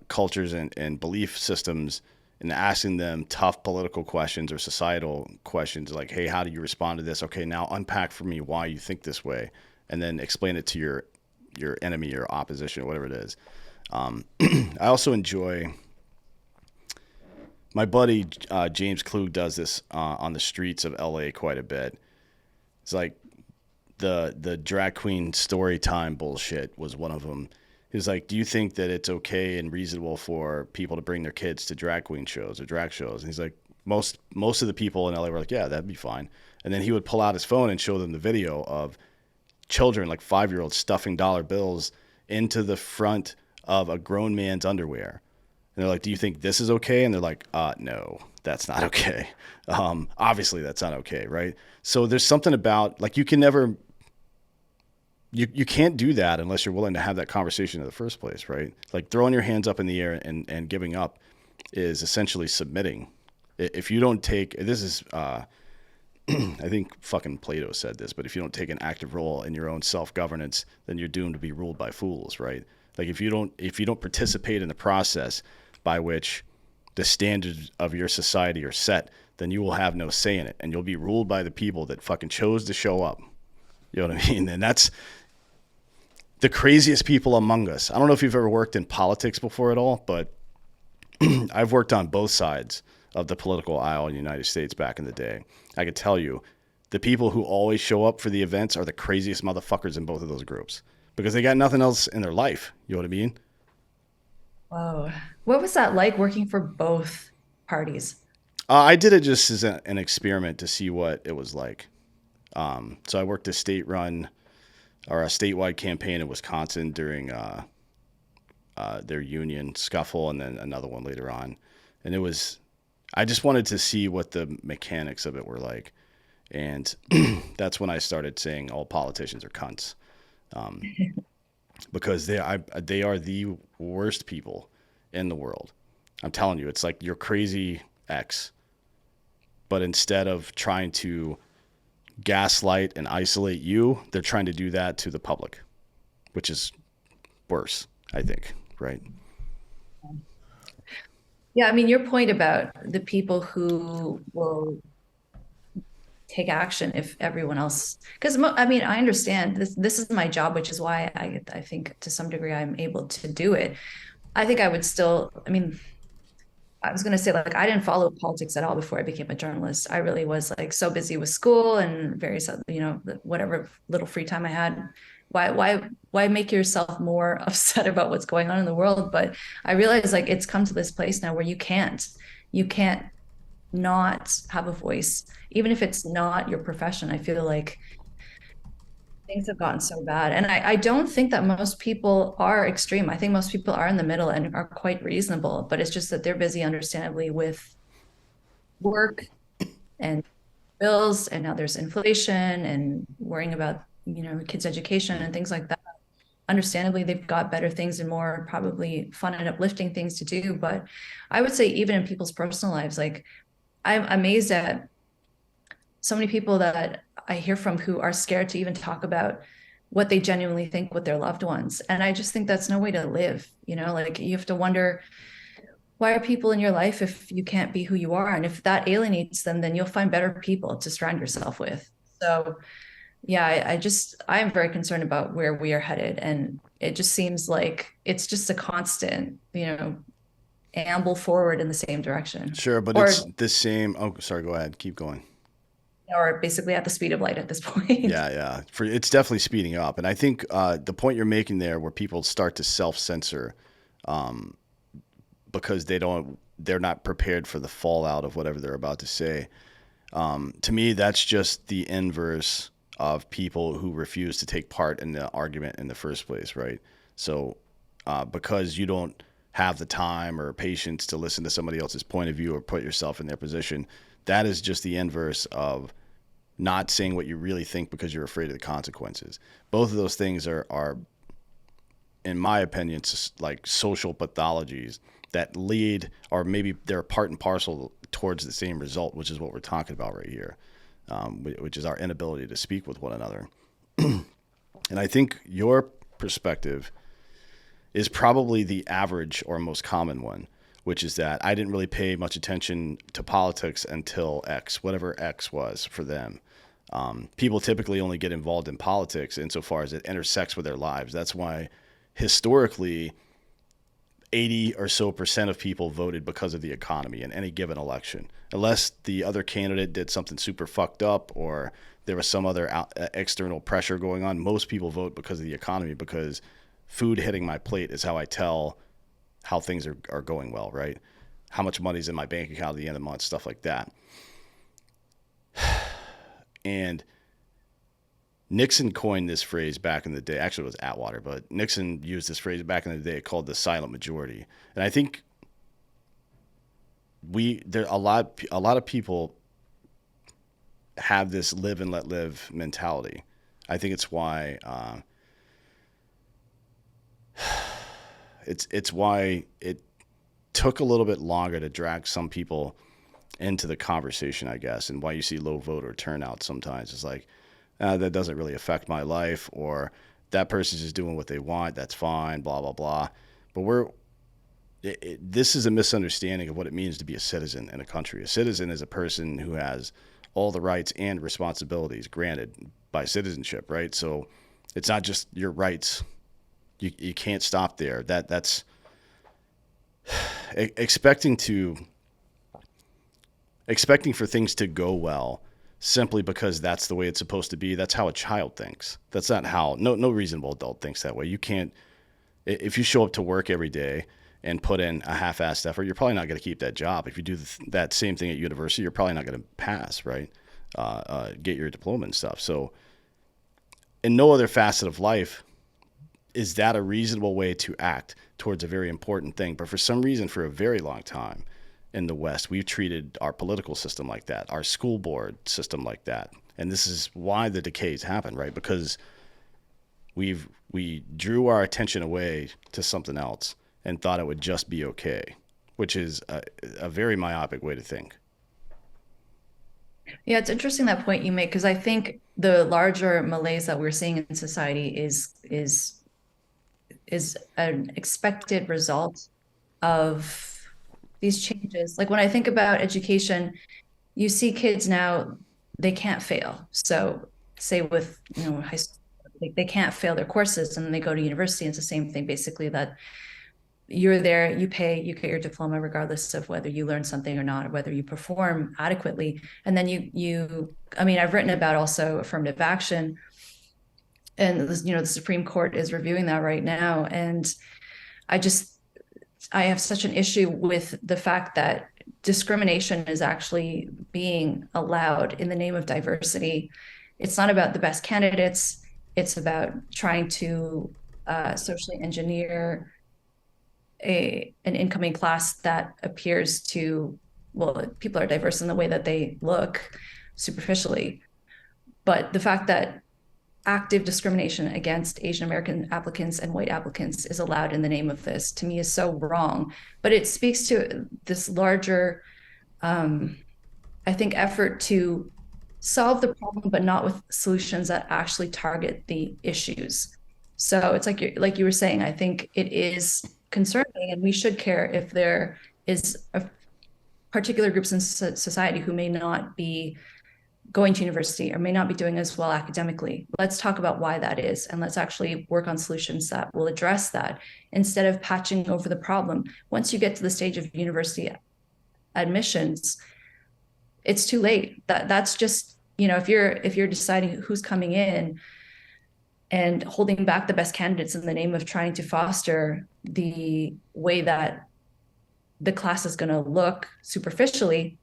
cultures and belief systems, and asking them tough political questions or societal questions like, hey, how do you respond to this? Okay, now unpack for me why you think this way, and then explain it to your enemy or opposition or whatever it is. I also enjoy, my buddy James Klug does this on the streets of LA quite a bit. It's like the drag queen story time bullshit was one of them. He's like, do you think that it's okay and reasonable for people to bring their kids to drag queen shows or drag shows? And he's like, most of the people in LA were like, yeah, that'd be fine. And then he would pull out his phone and show them the video of children, like 5-year-olds, stuffing dollar bills into the front of a grown man's underwear. And they're like, do you think this is okay? And they're like, no, that's not okay. Obviously that's not okay, right? So there's something about, like, you can't do that unless you're willing to have that conversation in the first place, right? Like, throwing your hands up in the air and giving up is essentially submitting. If you don't take, this is, I think fucking Plato said this, but if you don't take an active role in your own self-governance, then you're doomed to be ruled by fools, right? Like, if you don't participate in the process by which the standards of your society are set, then you will have no say in it, and you'll be ruled by the people that fucking chose to show up. You know what I mean? And that's the craziest people among us. I don't know if you've ever worked in politics before at all, but I've worked on both sides of the political aisle in the United States back in the day. I could tell you, the people who always show up for the events are the craziest motherfuckers in both of those groups, because they got nothing else in their life. You know what I mean? Whoa. What was that like, working for both parties? I did it just as an experiment to see what it was like. So I worked a statewide campaign in Wisconsin during their union scuffle, and then another one later on. And I just wanted to see what the mechanics of it were like. And that's when I started saying all politicians are cunts, because they are the worst people in the world. I'm telling you, it's like your crazy ex, but instead of trying to gaslight and isolate you, they're trying to do that to the public, which is worse, I think, right? Yeah, I mean, your point about the people who will take action if everyone else, because I mean, I understand this is my job, which is why I think to some degree I'm able to do it. I think I would still, I mean, I was going to say, like, I didn't follow politics at all before I became a journalist. I really was like so busy with school and various, whatever little free time I had. Why make yourself more upset about what's going on in the world? But I realize like it's come to this place now where you can't not have a voice, even if it's not your profession. I feel like things have gotten so bad. And I don't think that most people are extreme. I think most people are in the middle and are quite reasonable, but it's just that they're busy, understandably, with work and bills. And now there's inflation and worrying about, kids' education and things like that. Understandably, they've got better things and more probably fun and uplifting things to do. But I would say, even in people's personal lives, like I'm amazed at so many people that I hear from who are scared to even talk about what they genuinely think with their loved ones. And I just think that's no way to live. Like you have to wonder, why are people in your life if you can't be who you are? And if that alienates them, then you'll find better people to surround yourself with. So yeah, I am very concerned about where we are headed. And it just seems like it's just a constant, amble forward in the same direction. Sure, but Or it's the same. Oh, sorry, go ahead. Keep going. or basically at the speed of light at this point. Yeah, yeah. It's definitely speeding up. And I think the point you're making there, where people start to self-censor because they're not prepared for the fallout of whatever they're about to say. To me, that's just the inverse of people who refuse to take part in the argument in the first place, right? So because you don't have the time or patience to listen to somebody else's point of view or put yourself in their position, that is just the inverse of not saying what you really think because you're afraid of the consequences. Both of those things are in my opinion, like social pathologies that lead, or maybe they're part and parcel towards the same result, which is what we're talking about right here, which is our inability to speak with one another. And I think your perspective is probably the average or most common one, which is that I didn't really pay much attention to politics until X, whatever X was for them. People typically only get involved in politics insofar as it intersects with their lives. That's why historically 80 or so percent of people voted because of the economy in any given election, unless the other candidate did something super fucked up or there was some other external pressure going on. Most people vote because of the economy, because food hitting my plate is how I tell how things are going well, right? How much money's in my bank account at the end of the month, stuff like that. And Nixon coined this phrase back in the day. Actually, it was Atwater, but Nixon used this phrase back in the day called the silent majority. And I think a lot of people have this live and let live mentality. I think it's why it's why it took a little bit longer to drag some people into the conversation, I guess, and why you see low voter turnout sometimes. It's like, that doesn't really affect my life, or that person's just doing what they want. That's fine, blah, blah, blah. But this is a misunderstanding of what it means to be a citizen in a country. A citizen is a person who has all the rights and responsibilities granted by citizenship, right? So it's not just your rights. You can't stop there. That's expecting for things to go well simply because that's the way it's supposed to be. That's how a child thinks. That's not how no reasonable adult thinks that way. You can't, if you show up to work every day and put in a half-assed effort, you're probably not going to keep that job. If you do that same thing at university, you're probably not going to pass, right? Get your diploma and stuff. So in no other facet of life is that a reasonable way to act towards a very important thing? But for some reason, for a very long time in the West, we've treated our political system like that, our school board system like that. And this is why the decays happen, right? Because we drew our attention away to something else and thought it would just be okay, which is a very myopic way to think. Yeah, it's interesting that point you make because I think the larger malaise that we're seeing in society is an expected result of these changes. Like when I think about education, you see kids now, they can't fail. So say with, high school, they can't fail their courses and then they go to university. It's the same thing, basically, that you're there, you pay, you get your diploma, regardless of whether you learn something or not, or whether you perform adequately. And then I mean, I've written about also affirmative action, and the Supreme Court is reviewing that right now. And I just, I have such an issue with the fact that discrimination is actually being allowed in the name of diversity. It's not about the best candidates. It's about trying to socially engineer an incoming class that appears to, well, people are diverse in the way that they look superficially. But the fact that active discrimination against Asian American applicants and white applicants is allowed in the name of this, to me, is so wrong. But it speaks to this larger, I think, effort to solve the problem, but not with solutions that actually target the issues. So it's like you were saying, I think it is concerning, and we should care if there is a particular groups in society who may not be going to university or may not be doing as well academically. Let's talk about why that is, and let's actually work on solutions that will address that instead of patching over the problem. Once you get to the stage of university admissions, it's too late. That's just, if you're deciding who's coming in and holding back the best candidates in the name of trying to foster the way that the class is going to look superficially,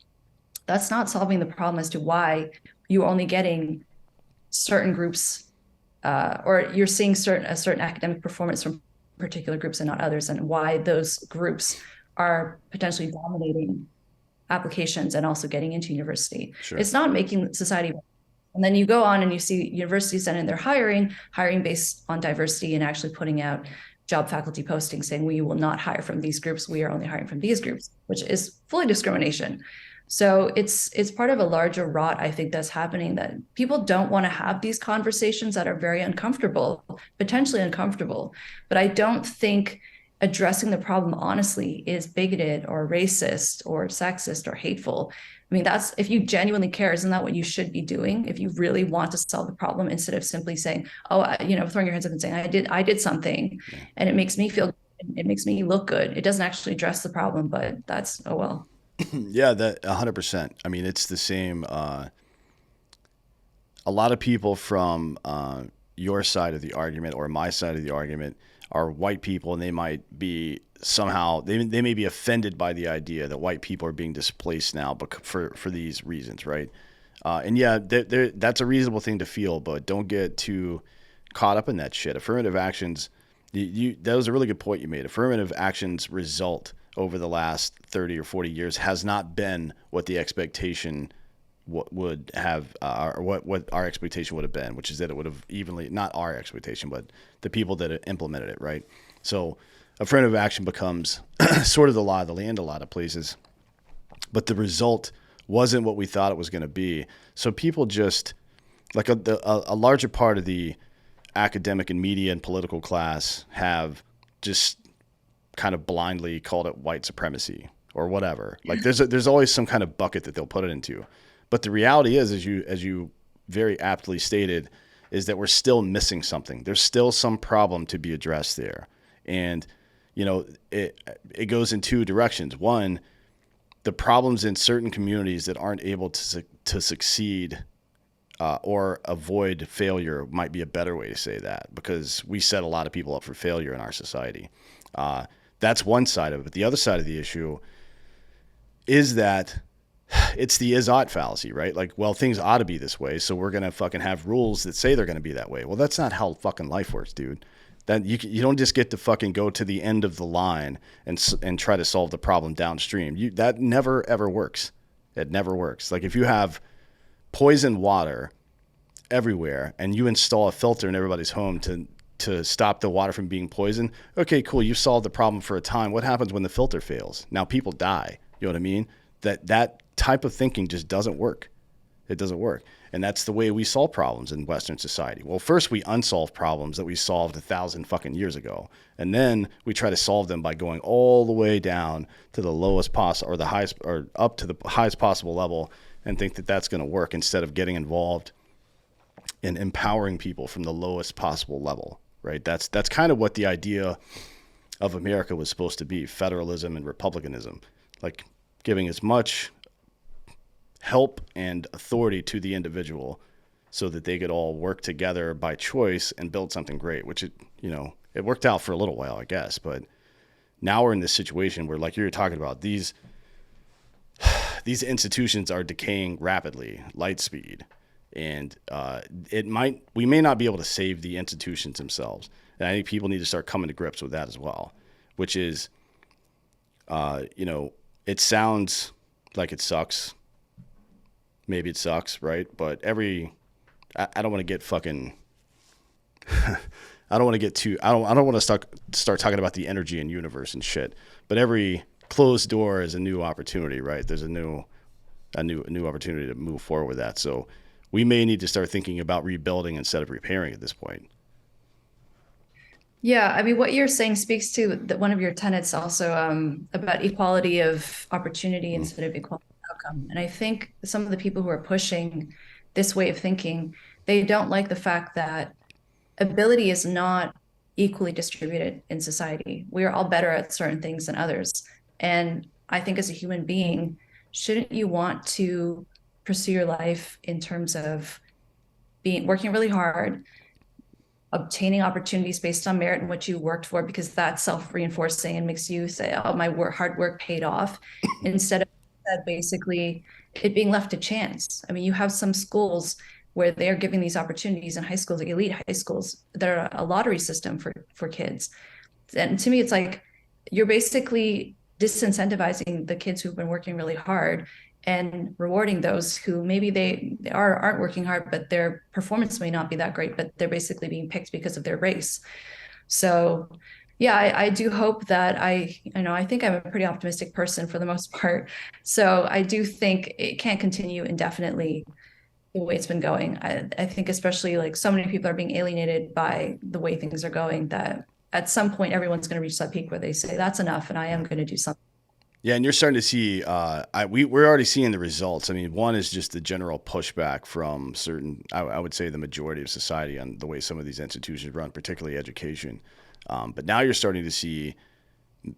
that's not solving the problem as to why you're only getting certain groups, or you're seeing a certain academic performance from particular groups and not others, and why those groups are potentially dominating applications and also getting into university. Sure. It's not making society. And then you go on and you see universities and they're hiring based on diversity and actually putting out job faculty postings saying we will not hire from these groups. We are only hiring from these groups, which is fully discrimination. So it's part of a larger rot, I think, that's happening, that people don't want to have these conversations that are very uncomfortable, potentially uncomfortable. But I don't think addressing the problem honestly is bigoted or racist or sexist or hateful. I mean, that's, if you genuinely care, isn't that what you should be doing? If you really want to solve the problem, instead of simply saying, oh, throwing your hands up and saying, I did something and it makes me feel, it makes me look good. It doesn't actually address the problem, but that's, oh, well. Yeah, that 100%. I mean, it's the same. A lot of people from your side of the argument or my side of the argument are white people, and they might be somehow, they may be offended by the idea that white people are being displaced now for these reasons, right? And yeah, that's a reasonable thing to feel, but don't get too caught up in that shit. Affirmative actions, that was a really good point you made. Affirmative actions result over the last 30 or 40 years has not been what the expectation would have, or what our expectation would have been, which is that it would have evenly, not our expectation, but the people that implemented it, right? So affirmative action becomes sort of the law of the land a lot of places, but the result wasn't what we thought it was going to be. So people just, like a larger part of the academic and media and political class have just kind of blindly called it white supremacy or whatever. Like there's always some kind of bucket that they'll put it into. But the reality is, as you very aptly stated, is that we're still missing something. There's still some problem to be addressed there. And, it goes in two directions. One, the problems in certain communities that aren't able to succeed or avoid failure might be a better way to say that, because we set a lot of people up for failure in our society. That's one side of it. But the other side of the issue is that it's the is-ought fallacy, right? Like, well, things ought to be this way, so we're going to fucking have rules that say they're going to be that way. Well, that's not how fucking life works, dude. That you don't just get to fucking go to the end of the line and try to solve the problem downstream. That never ever works. It never works. Like if you have poisoned water everywhere and you install a filter in everybody's home to stop the water from being poisoned, okay, cool, you solved the problem for a time. What happens when the filter fails? Now people die. You know what I mean? That type of thinking just doesn't work. It doesn't work. And that's the way we solve problems in Western society. Well, first we unsolve problems that we solved 1,000 fucking years ago. And then we try to solve them by going all the way down to the lowest possible or the highest or up to the highest possible level and think that that's going to work instead of getting involved in empowering people from the lowest possible level, right? That's kind of what the idea of America was supposed to be, federalism and republicanism, like giving as much help and authority to the individual so that they could all work together by choice and build something great, which it worked out for a little while, I guess. But now we're in this situation where, like you were talking about, these institutions are decaying rapidly, light speed. And we may not be able to save the institutions themselves. And I think people need to start coming to grips with that as well, which is, it sounds like it sucks. Maybe it sucks, right? But I don't want to get fucking, I don't want to get too, I don't want to start talking about the energy and universe and shit. But every closed door is a new opportunity, right? There's a new opportunity to move forward with that. So we may need to start thinking about rebuilding instead of repairing at this point. Yeah, I mean, what you're saying speaks to one of your tenets also about equality of opportunity instead of equality of outcome. And I think some of the people who are pushing this way of thinking, they don't like the fact that ability is not equally distributed in society. We are all better at certain things than others. And I think as a human being, shouldn't you want to pursue your life in terms of working really hard, obtaining opportunities based on merit and what you worked for, because that's self-reinforcing and makes you say, oh, my hard work paid off, instead of basically it being left to chance. I mean, you have some schools where they're giving these opportunities in high schools, like elite high schools, that are a lottery system for kids. And to me, it's like you're basically disincentivizing the kids who've been working really hard and rewarding those who maybe they aren't working hard, but their performance may not be that great, but they're basically being picked because of their race. So yeah, I do hope that I think I'm a pretty optimistic person for the most part. So I do think it can't continue indefinitely the way it's been going. I think especially like so many people are being alienated by the way things are going that at some point everyone's going to reach that peak where they say that's enough and I am going to do something. Yeah, and you're starting to see, we're already seeing the results. I mean, one is just the general pushback from certain, I would say the majority of society on the way some of these institutions run, particularly education. But now you're starting to see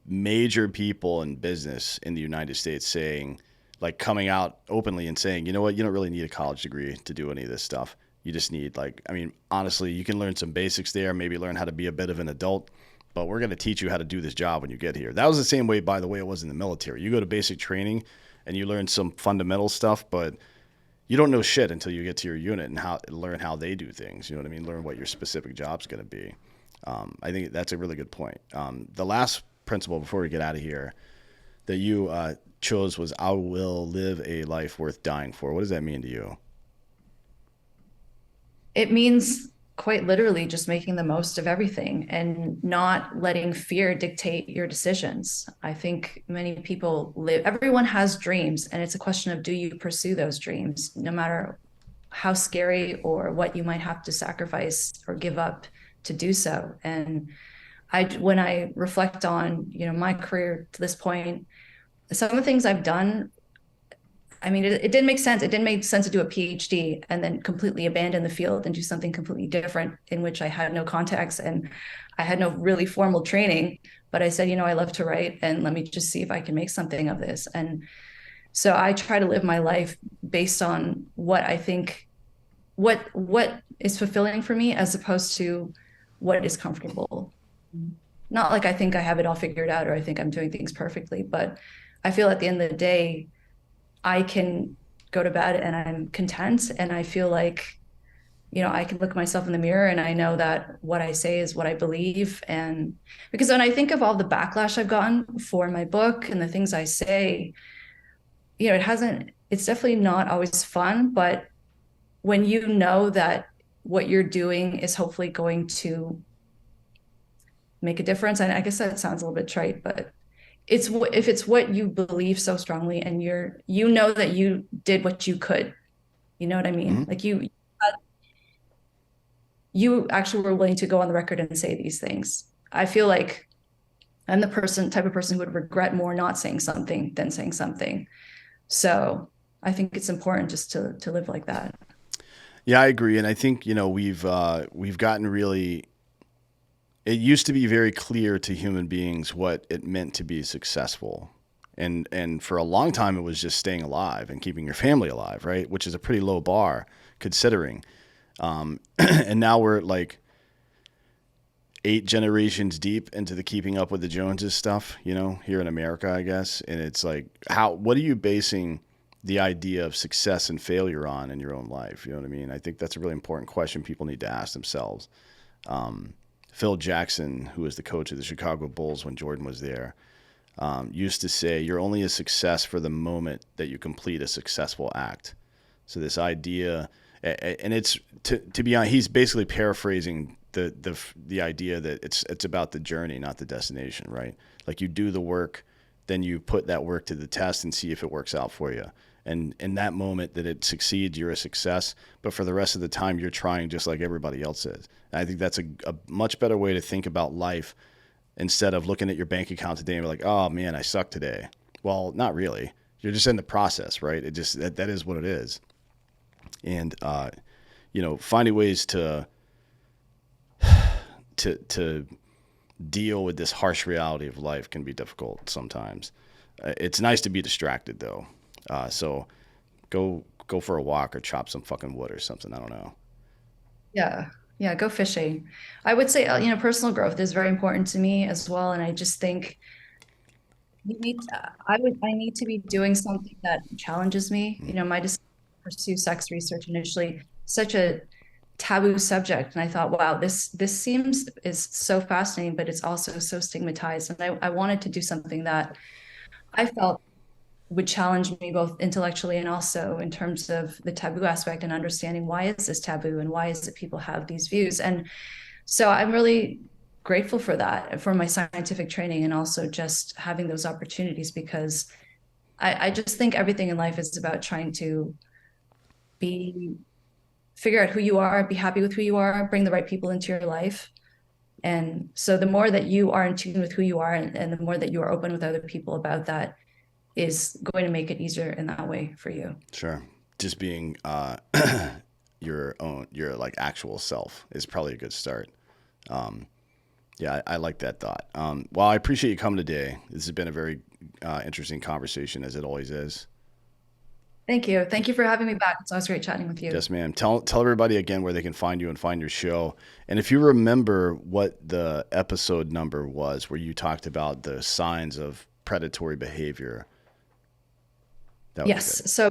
major people in business in the United States saying, like coming out openly and saying, you know what, you don't really need a college degree to do any of this stuff. You just need honestly, you can learn some basics there, maybe learn how to be a bit of an adult, but we're going to teach you how to do this job when you get here. That was the same way, by the way, it was in the military. You go to basic training and you learn some fundamental stuff, but you don't know shit until you get to your unit and learn how they do things. You know what I mean? Learn what your specific job's going to be. I think that's a really good point. The last principle before we get out of here that you chose was, I will live a life worth dying for. What does that mean to you? It means quite literally just making the most of everything and not letting fear dictate your decisions. I think many people everyone has dreams, and it's a question of, do you pursue those dreams, no matter how scary or what you might have to sacrifice or give up to do so. And when I reflect on, my career to this point, some of the things I've done, I mean, it didn't make sense. It didn't make sense to do a PhD and then completely abandon the field and do something completely different in which I had no contacts and I had no really formal training. But I said, I love to write, and let me just see if I can make something of this. And so I try to live my life based on what I think, what is fulfilling for me, as opposed to what is comfortable. Not like I think I have it all figured out or I think I'm doing things perfectly, but I feel at the end of the day, I can go to bed and I'm content, and I feel like, I can look at myself in the mirror and I know that what I say is what I believe. And because when I think of all the backlash I've gotten for my book and the things I say, it's definitely not always fun, but when you know that what you're doing is hopefully going to make a difference, and I guess that sounds a little bit trite, but if it's what you believe so strongly and you know that you did what you could, you know what I mean? Mhm. Like you actually were willing to go on the record and say these things. I feel like I'm the type of person who would regret more not saying something than saying something. So I think it's important just to live like that. Yeah, I agree, and I think we've gotten really. It used to be very clear to human beings what it meant to be successful, and for a long time it was just staying alive and keeping your family alive, right? Which is a pretty low bar considering. And now we're like 8 generations deep into the keeping up with the Joneses stuff, here in America, I guess. And it's like, what are you basing the idea of success and failure on in your own life? You know what I mean? I think that's a really important question people need to ask themselves. Phil Jackson, who was the coach of the Chicago Bulls when Jordan was there, used to say, you're only a success for the moment that you complete a successful act. So this idea, and it's to be honest, he's basically paraphrasing the idea that it's about the journey, not the destination, right? Like you do the work, then you put that work to the test and see if it works out for you. And in that moment that it succeeds, you're a success. But for the rest of the time, you're trying just like everybody else is. And I think that's a much better way to think about life instead of looking at your bank account today and be like, oh man, I suck today. Well, not really. You're just in the process, right? It just that is what it is. And finding ways to deal with this harsh reality of life can be difficult sometimes. It's nice to be distracted though. So go for a walk or chop some fucking wood or something. I don't know. Yeah. Yeah, go fishing. I would say, personal growth is very important to me as well. And I just think I need to be doing something that challenges me. My decision to pursue sex research initially, such a taboo subject. And I thought, wow, this seems is so fascinating, but it's also so stigmatized. And I wanted to do something that I felt would challenge me both intellectually and also in terms of the taboo aspect and understanding why is this taboo and why is it people have these views. And so I'm really grateful for that, for my scientific training and also just having those opportunities because I just think everything in life is about trying to be figure out who you are, be happy with who you are, bring the right people into your life. And so the more that you are in tune with who you are and the more that you are open with other people about that is going to make it easier in that way for you. Sure. Just being your like actual self is probably a good start. Yeah, I like that thought. Well, I appreciate you coming today. This has been a very interesting conversation, as it always is. Thank you. Thank you for having me back. It's always great chatting with you. Yes, ma'am. Tell everybody again where they can find you and find your show. And if you remember what the episode number was, where you talked about the signs of predatory behavior, that would be good. Yes. So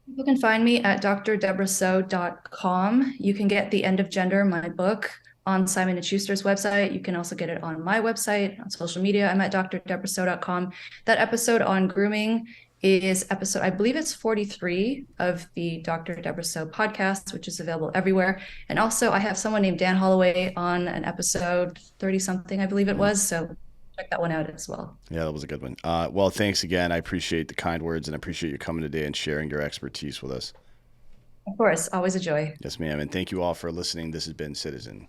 people can find me at drdebrahsoh.com. You can get The End of Gender, my book, on Simon & Schuster's website. You can also get it on my website, on social media. I'm at drdebrahsoh.com. That episode on grooming is I believe it's 43 of the Dr. Debrah Soh podcast, which is available everywhere. And also I have someone named Dan Holloway on an episode 30 something, I believe it was. So check that one out as well. Yeah, that was a good one. Well, thanks again. I appreciate the kind words and I appreciate you coming today and sharing your expertise with us. Of course, always a joy. Yes, ma'am. And thank you all for listening. This has been Citizen.